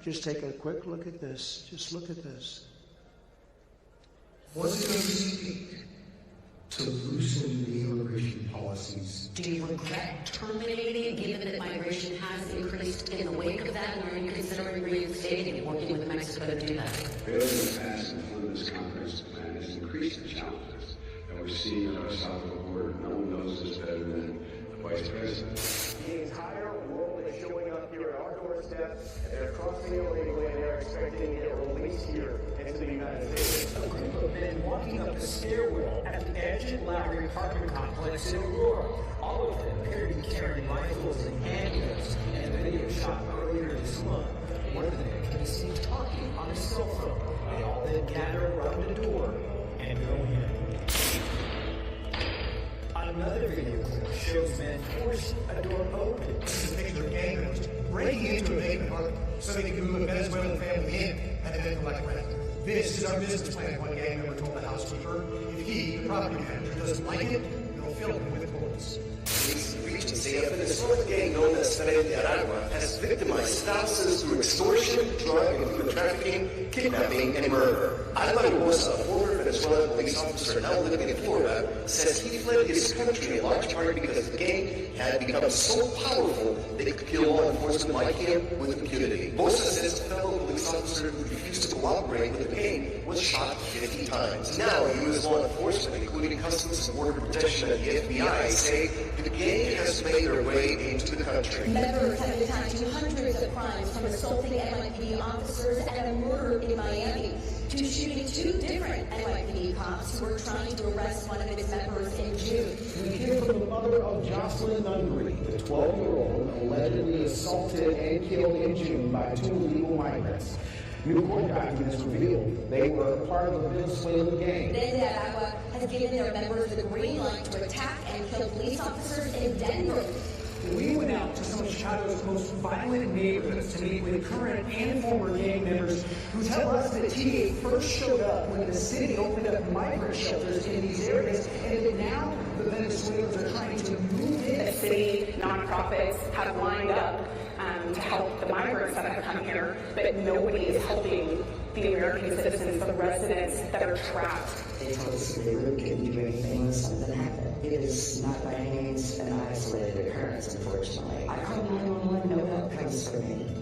Speaker 2: Just take a quick look at this. Just look at this.
Speaker 5: Was it going to speak to loosen the immigration policies?
Speaker 7: Do you regret terminating, given that migration has increased in the wake of that, and are you considering reinstating and working with Mexico to do that?
Speaker 8: Failure to pass and fund this comprehensive plan has increased the challenges that we're seeing on our south of the border. No one knows this better than the Vice President.
Speaker 9: The entire world is showing up here at our doorstep, and they're crossing illegally, and they're expecting to get released here into the United States.
Speaker 10: A group of men walking up the stairwell at the Edge Lowry apartment complex in Aurora. All of them appear to be carrying rifles and handguns. In a video shot earlier this month, one of them can be seen talking on his cell phone. They all then gather around the door and go in. Another video clip shows men force a door open.
Speaker 5: This is a picture of gang members breaking into a vacant apartment so they can move a Venezuelan family in and then collect rent. This is our business plan, one gang member told the housekeeper. If he, the property manager, doesn't like it, they'll fill him with bullets.
Speaker 6: Police in Region C, a Venezuelan gang known as Tren de Aragua has victimized spouses through extortion, drug and human trafficking, kidnapping, and murder. Alvaro Rosa, a former Venezuelan police officer now living in Florida, says he fled his country in large part because the gang had become so powerful they could kill law enforcement like him with impunity. Rosa says a fellow police officer who refused to cooperate with the gang was shot 50 times. Now, U.S. law enforcement, including Customs and Border Protection and the FBI, say the gang has made their way into the country.
Speaker 4: Members have been tied to hundreds of crimes, from assaulting NYPD officers and a murder in Miami.
Speaker 7: to shooting 2 different NYPD cops who were trying to arrest one of its members in June.
Speaker 10: We hear from the mother of Jocelyn Nungree, the 12-year-old allegedly assaulted and killed in June by 2 illegal migrants. New court documents revealed they were part of a Venezuelan gang.
Speaker 7: Agua has given their members the green light to attack and kill police officers in Denver.
Speaker 10: We went out to some of Chicago's most violent neighborhoods to meet with current and former gang members who tell us that TA first showed up when the city opened up migrant shelters in these areas, and that now the Venezuelans are trying to move in.
Speaker 11: The city nonprofits have lined up to help the migrants that have come here, but nobody is helping the American citizens, the residents that are trapped.
Speaker 12: They told us they really couldn't do anything when something happened. It is not by any means an isolated occurrence, unfortunately. I called 911, no help comes from me.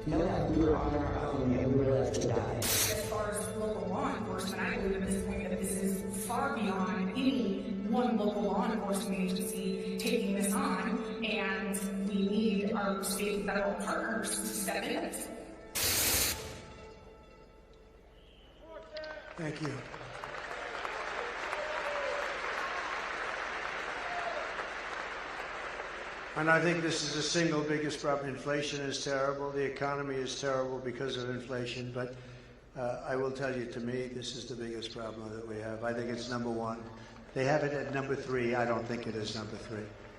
Speaker 12: No help, we were on our own and we were left to die.
Speaker 11: As far as local law enforcement, I believe at this point that this is far beyond any one local law enforcement agency taking this on, and we need our state and federal partners to step in it.
Speaker 2: Thank you. And I think this is the single biggest problem. Inflation is terrible. The economy is terrible because of inflation. But I will tell you, to me, this is the biggest problem that we have. I think it's number one. They have it at number 3. I don't think it is number 3.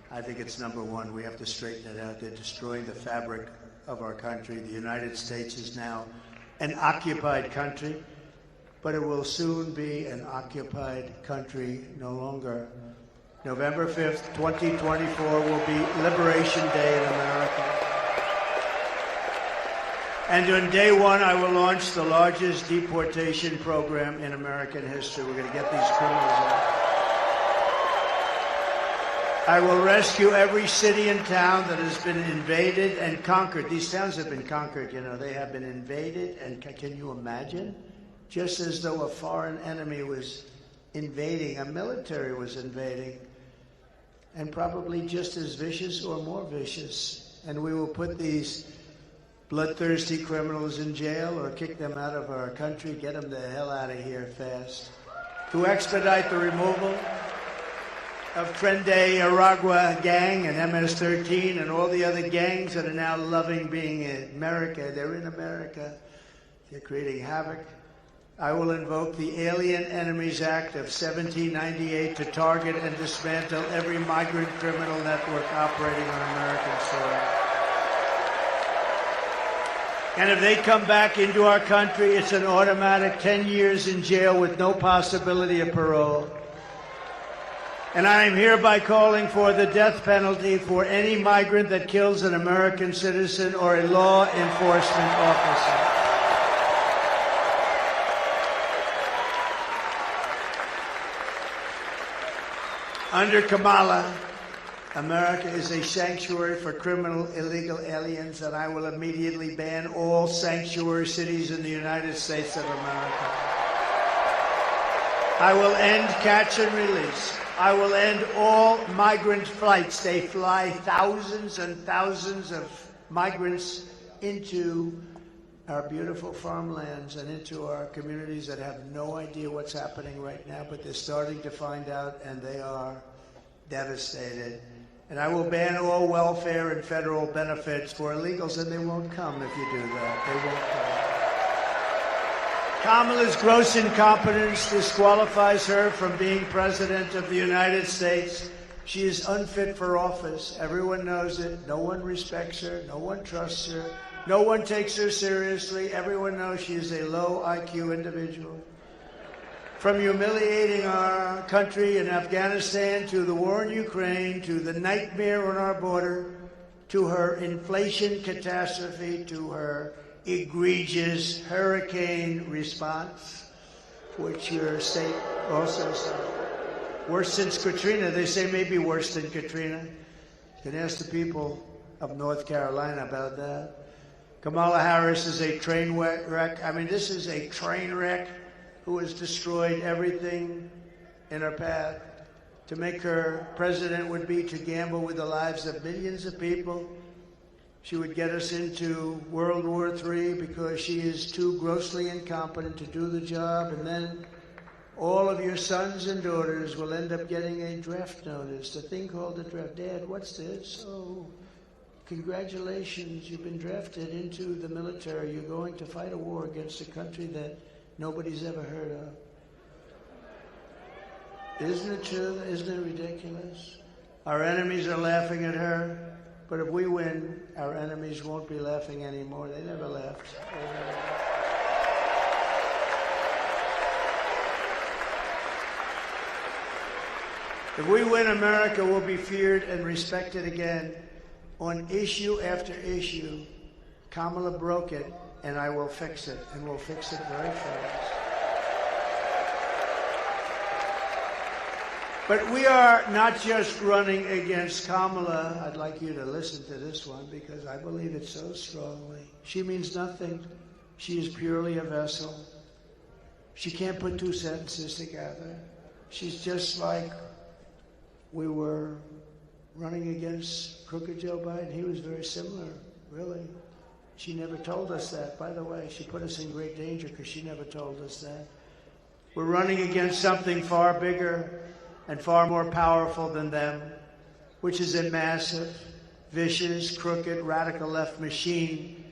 Speaker 2: I think it's number 1. We have to straighten it out. They're destroying the fabric of our country. The United States is now an occupied country, but it will soon be an occupied country no longer. November 5th, 2024 will be Liberation Day in America. And on day 1, I will launch the largest deportation program in American history. We're going to get these criminals out. I will rescue every city and town that has been invaded and conquered. These towns have been conquered, you know. They have been invaded, and can you imagine? Just as though a foreign enemy was invading, a military was invading, and probably just as vicious or more vicious. And we will put these bloodthirsty criminals in jail or kick them out of our country, get them the hell out of here fast. To expedite the removal of Trende Aragua gang and MS-13 and all the other gangs that are now loving being in America. They're in America. They're creating havoc. I will invoke the Alien Enemies Act of 1798 to target and dismantle every migrant criminal network operating on American soil. And if they come back into our country, it's an automatic 10 years in jail with no possibility of parole. And I am hereby calling for the death penalty for any migrant that kills an American citizen or a law enforcement officer. Under Kamala, America is a sanctuary for criminal illegal aliens, and I will immediately ban all sanctuary cities in the United States of America. I will end catch and release. I will end all migrant flights. They fly thousands and thousands of migrants into our beautiful farmlands and into our communities that have no idea what's happening right now, but they're starting to find out, and they are devastated. And I will ban all welfare and federal benefits for illegals, and they won't come if you do that. They won't come. Kamala's gross incompetence disqualifies her from being President of the United States. She is unfit for office. Everyone knows it. No one respects her. No one trusts her. No one takes her seriously. Everyone knows she is a low IQ individual. From humiliating our country in Afghanistan, to the war in Ukraine, to the nightmare on our border, to her inflation catastrophe, to her egregious hurricane response, which your state also saw. Worse since Katrina. They say maybe worse than Katrina. You can ask the people of North Carolina about that. Kamala Harris is a train wreck. I mean, this is a train wreck who has destroyed everything in her path. To make her president would be to gamble with the lives of millions of people. She would get us into World War III because she is too grossly incompetent to do the job, and then all of your sons and daughters will end up getting a draft notice, a thing called a draft. Dad, what's this? Oh, congratulations, you've been drafted into the military. You're going to fight a war against a country that nobody's ever heard of. Isn't it true? Isn't it ridiculous? Our enemies are laughing at her, but if we win, our enemies won't be laughing anymore. They never laughed. If we win, America will be feared and respected again. On issue after issue, Kamala broke it, and I will fix it, and we'll fix it very fast. But we are not just running against Kamala. I'd like you to listen to this one because I believe it so strongly. She means nothing. She is purely a vessel. She can't put two sentences together. She's just like we were running against crooked Joe Biden. He was very similar, really. She never told us that. By the way, she put us in great danger because she never told us that. We're running against something far bigger and far more powerful than them, which is a massive, vicious, crooked, radical left machine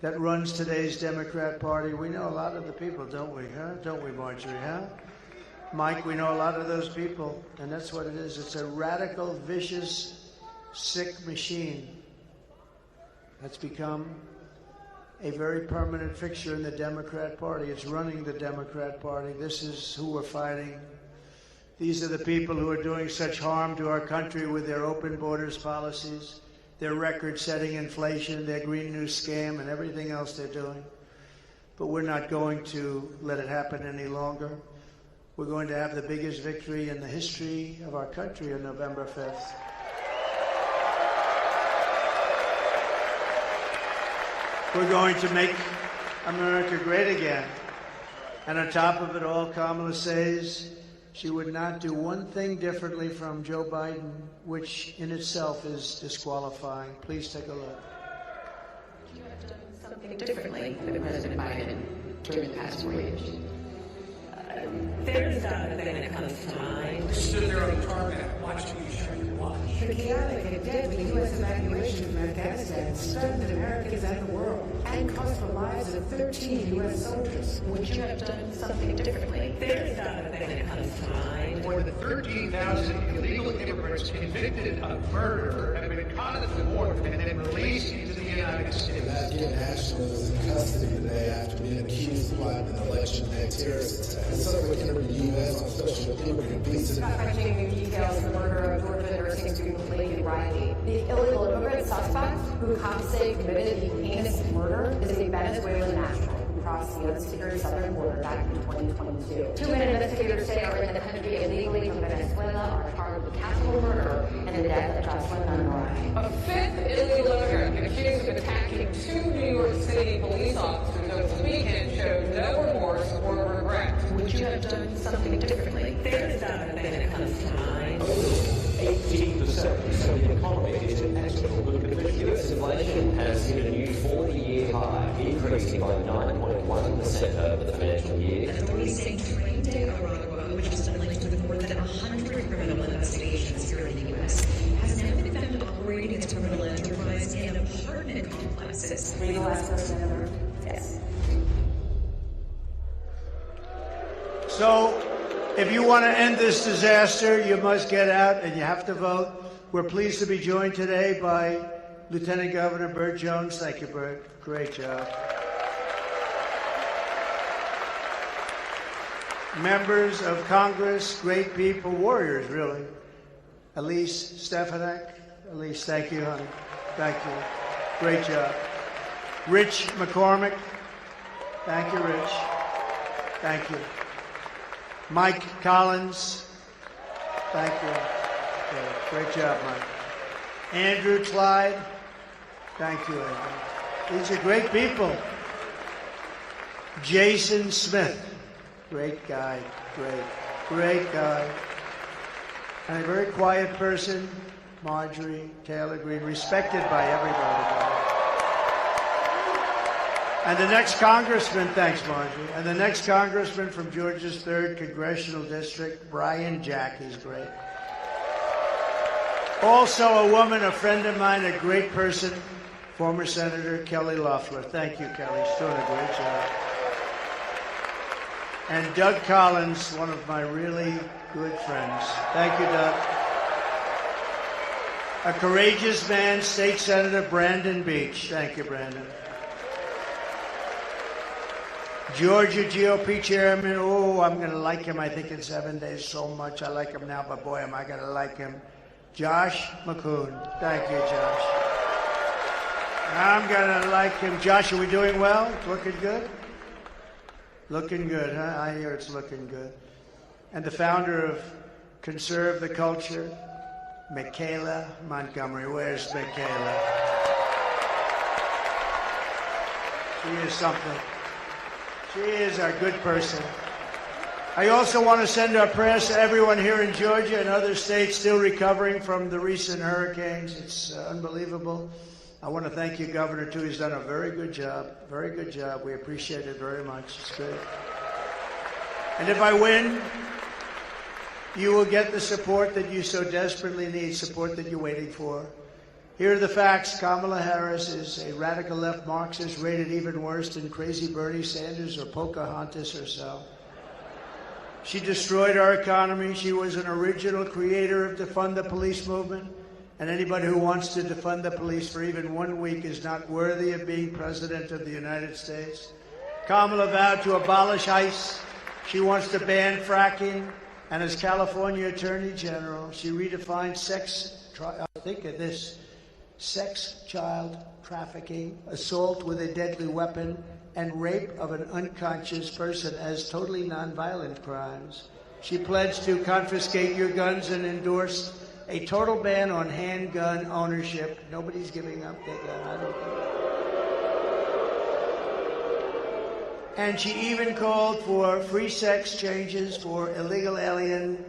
Speaker 2: that runs today's Democrat Party. We know a lot of the people, don't we, huh? Don't we, Marjorie, huh? Mike, we know a lot of those people, and that's what it is. It's a radical, vicious, sick machine that's become a very permanent fixture in the Democrat Party. It's running the Democrat Party. This is who we're fighting. These are the people who are doing such harm to our country with their open borders policies, their record-setting inflation, their Green New scam, and everything else they're doing. But we're not going to let it happen any longer. We're going to have the biggest victory in the history of our country on November 5th. We're going to make America great again. And on top of it all, Kamala says she would not do one thing differently from Joe Biden, which in itself is disqualifying. Please take a look.
Speaker 7: You have done something differently than President Biden during the past 4 years. There's not a thing that comes to mind.
Speaker 5: Stood there on the tarmac, watching you shine your watch.
Speaker 12: The chaotic and deadly U.S. evacuation from Afghanistan stunned Americans and the world and cost the lives of 13 U.S. soldiers.
Speaker 7: Would you have done something differently? There's not a thing that comes to mind.
Speaker 5: More than 13,000 illegal immigrants convicted of murder have been caught at the border and then released into the United States.
Speaker 13: Afghan national is in custody today after being accused of plotting an election-day terrorist attack. The subject in the U.S. on social media completes
Speaker 4: Not mentioning the details of the murder of Georgia nursing student Blake Riley. The illegal immigrant suspect who cops say committed the heinous murder is a Venezuelan national who crossed the unsecured southern border back in 2022. Two men investigators say are in the country illegally from Venezuela are charged with capital murder and the death of Jocelyn Unruh.
Speaker 14: A fifth illegal immigrant accused of attacking two New York City police officers over the weekend showed no remorse or regret.
Speaker 7: Would you have done something differently? There's not a thing that comes to mind.
Speaker 10: 18% of the economy is in external good condition.
Speaker 15: US inflation has hit a new 40-year high, increasing by 9.1% over the financial year.
Speaker 7: Authorities say trained in Aragua, which has been linked with more than 100 criminal investigations here in the U.S., has now been found operating its criminal enterprise in apartment complexes.
Speaker 4: Are you the last person ever? Yes.
Speaker 2: So, if you want to end this disaster, you must get out and you have to vote. We're pleased to be joined today by Lieutenant Governor Burt Jones. Thank you, Burt. Great job. Members of Congress, great people, warriors, really. Elise Stefanik. Elise, thank you, honey. Thank you. Great job. Rich McCormick. Thank you, Rich. Thank you. Mike Collins. Thank you. Great job, Mike. Andrew Clyde. Thank you, Andrew. These are great people. Jason Smith. Great guy. Great guy. And a very quiet person, Marjorie Taylor Greene, respected by everybody. And the next congressman, thanks, Margie. And the next congressman from Georgia's 3rd Congressional District, Brian Jack. He's great. Also a woman, a friend of mine, a great person, former Senator Kelly Loeffler. Thank you, Kelly. She's doing a great job. And Doug Collins, one of my really good friends. Thank you, Doug. A courageous man, State Senator Brandon Beach. Thank you, Brandon. Georgia GOP Chairman, oh, I'm going to like him, I think, in 7 days so much. I like him now, but boy, am I going to like him. Josh McCoon. Thank you, Josh. I'm going to like him. Josh, are we doing well? Looking good? Looking good, huh? I hear it's looking good. And the founder of Conserve the Culture, Michaela Montgomery. Where's Michaela? She is something. She is a good person. I also want to send our prayers to everyone here in Georgia and other states still recovering from the recent hurricanes. It's unbelievable. I want to thank you, Governor, too. He's done a very good job. Very good job. We appreciate it very much. It's good. And if I win, you will get the support that you so desperately need, support that you're waiting for. Here are the facts. Kamala Harris is a radical left Marxist, rated even worse than crazy Bernie Sanders or Pocahontas herself. She destroyed our economy. She was an original creator of defund the police movement. And anybody who wants to defund the police for even 1 week is not worthy of being president of the United States. Kamala vowed to abolish ICE. She wants to ban fracking. And as California Attorney General, she redefined think of this, sex, child trafficking, assault with a deadly weapon, and rape of an unconscious person as totally nonviolent crimes. She pledged to confiscate your guns and endorsed a total ban on handgun ownership. Nobody's giving up their gun, I don't think. And she even called for free sex changes for illegal alien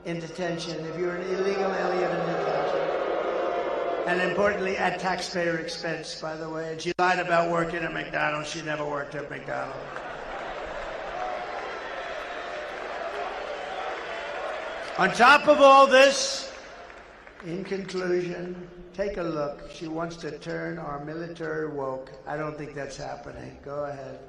Speaker 2: in detention. If you're an illegal alien in detention. And importantly, at taxpayer expense, by the way. And she lied about working at McDonald's. She never worked at McDonald's. On top of all this, in conclusion, take a look. She wants to turn our military woke. I don't think that's happening. Go ahead.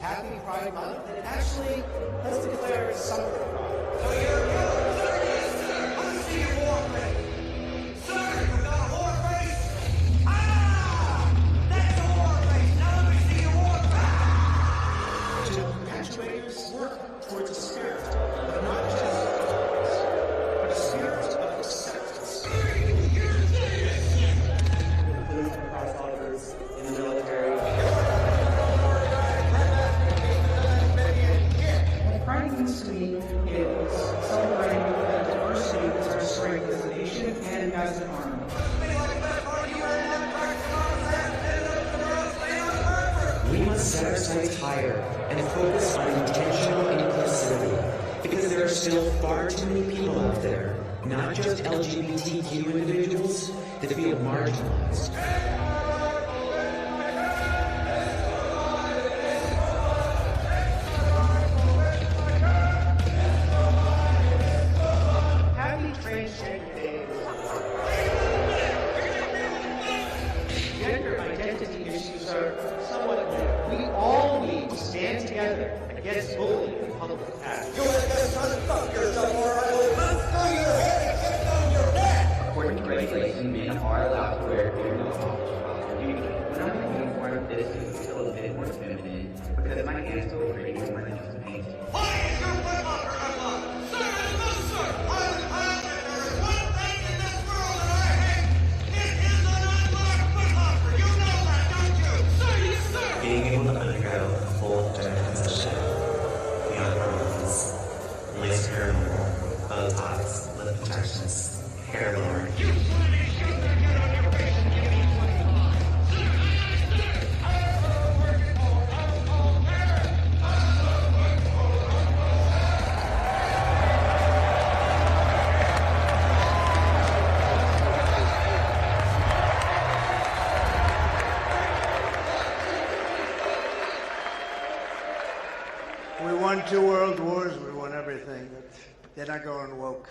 Speaker 10: Happy Pride Month, and actually, let's declare summer pride. So you're let's see your war face. Sir, you got a war face? Ah! That's a war face. Now let me see your war face. To perpetuators work towards a spirit, but not just but a spirit of acceptance. Police and cross officers in the military.
Speaker 11: Pride means to me is celebrating that diversity is our strength as a nation and as an army.
Speaker 15: We must set our sights higher and focus on intentional inclusivity, because there are still far too many people out there, not just LGBTQ individuals, that feel marginalized.
Speaker 10: Gender identity issues are somewhat new. We all need to stand together against bullying and public attacks. You want to fuck yourself or I will unscrew your head and get it on your neck!
Speaker 16: According to regulation, men are allowed to wear earrings while duty. When I'm in uniform, this is still a bit more feminine because my hands feel free and my nails are painted.
Speaker 10: Why is your foot locker unlocked? Sir, no, sir! There is one thing in this world that I hate. It is an unlocked foot locker. You know that, don't you? Sir, yes, sir!
Speaker 15: Being able to undergo a full gender transition beyond hormones, laser hair removal, Botox, lip injections, hair lowering.
Speaker 2: 2 world wars. We won everything. They're not going woke.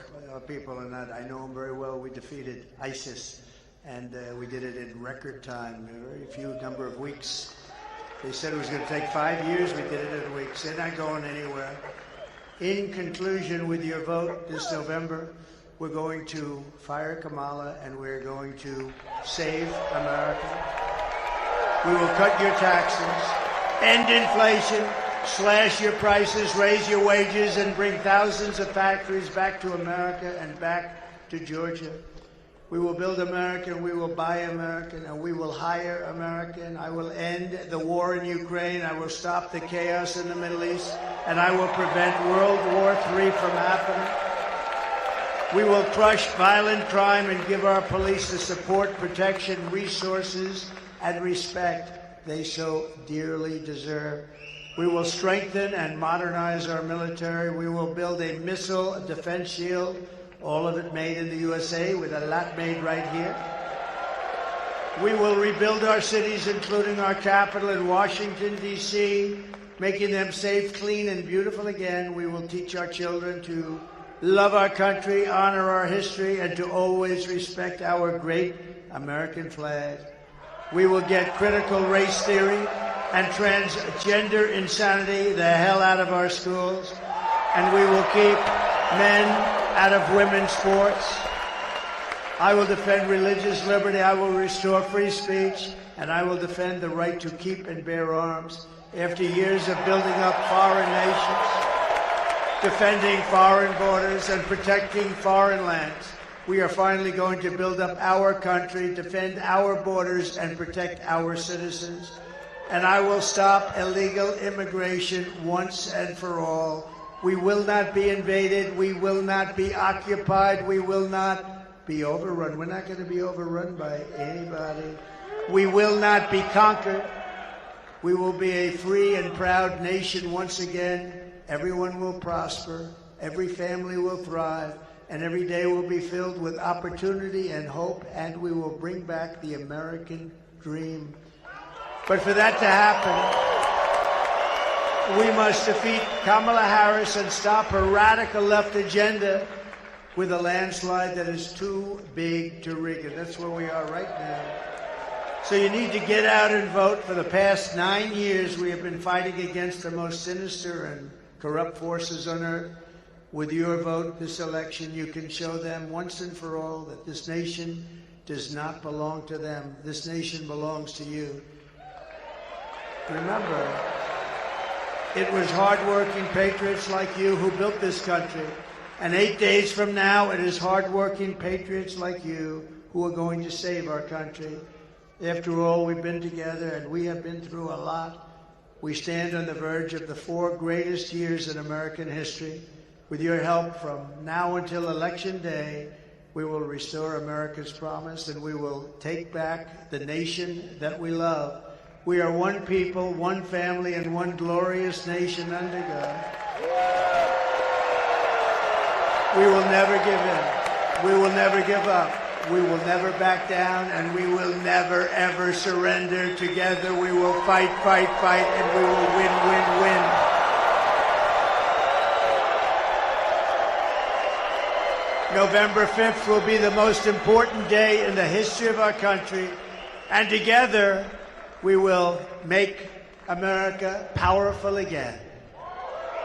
Speaker 2: People are not. I know them very well. We defeated ISIS, and we did it in record time, a very few number of weeks. They said it was going to take 5 years. We did it in weeks. They're not going anywhere. In conclusion, with your vote this November, we're going to fire Kamala, and we're going to save America. We will cut your taxes, end inflation, slash your prices, raise your wages, and bring thousands of factories back to America and back to Georgia. We will build American, we will buy American, and we will hire American. I will end the war in Ukraine. I will stop the chaos in the Middle East, and I will prevent World War III from happening. We will crush violent crime and give our police the support, protection, resources, and respect they so dearly deserve. We will strengthen and modernize our military. We will build a missile defense shield, all of it made in the USA, with a lot made right here. We will rebuild our cities, including our capital in Washington, D.C., making them safe, clean, and beautiful again. We will teach our children to love our country, honor our history, and to always respect our great American flag. We will get critical race theory and transgender insanity the hell out of our schools, and we will keep men out of women's sports. I will defend religious liberty, I will restore free speech, and I will defend the right to keep and bear arms. After years of building up foreign nations, defending foreign borders, and protecting foreign lands, we are finally going to build up our country, defend our borders, and protect our citizens. And I will stop illegal immigration once and for all. We will not be invaded. We will not be occupied. We will not be overrun. We're not going to be overrun by anybody. We will not be conquered. We will be a free and proud nation once again. Everyone will prosper. Every family will thrive. And every day will be filled with opportunity and hope. And we will bring back the American dream. But for that to happen, we must defeat Kamala Harris and stop her radical left agenda with a landslide that is too big to rig. And that's where we are right now. So you need to get out and vote. For the past 9 years, we have been fighting against the most sinister and corrupt forces on earth. With your vote this election, you can show them once and for all that this nation does not belong to them. This nation belongs to you. Remember, it was hardworking patriots like you who built this country. And 8 days from now, it is hardworking patriots like you who are going to save our country. After all, we've been together and we have been through a lot. We stand on the verge of the 4 greatest years in American history. With your help, from now until Election Day, we will restore America's promise and we will take back the nation that we love. We are one people, one family, and one glorious nation under God. We will never give in. We will never give up. We will never back down, and we will never, ever surrender. Together we will fight, fight, fight, and we will win, win, win. November 5th will be the most important day in the history of our country, and together we will make America powerful again.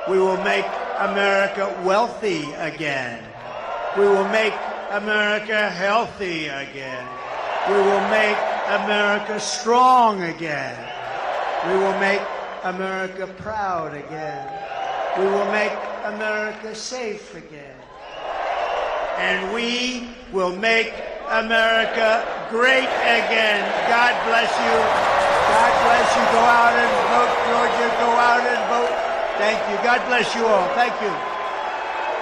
Speaker 2: We will make America wealthy again. We will make America healthy again. We will make America strong again. We will make America proud again. We will make America safe again. And we will make America great again. God bless you. God bless you. Go out and vote, Georgia. Go out and vote. Thank you. God bless you all. Thank you.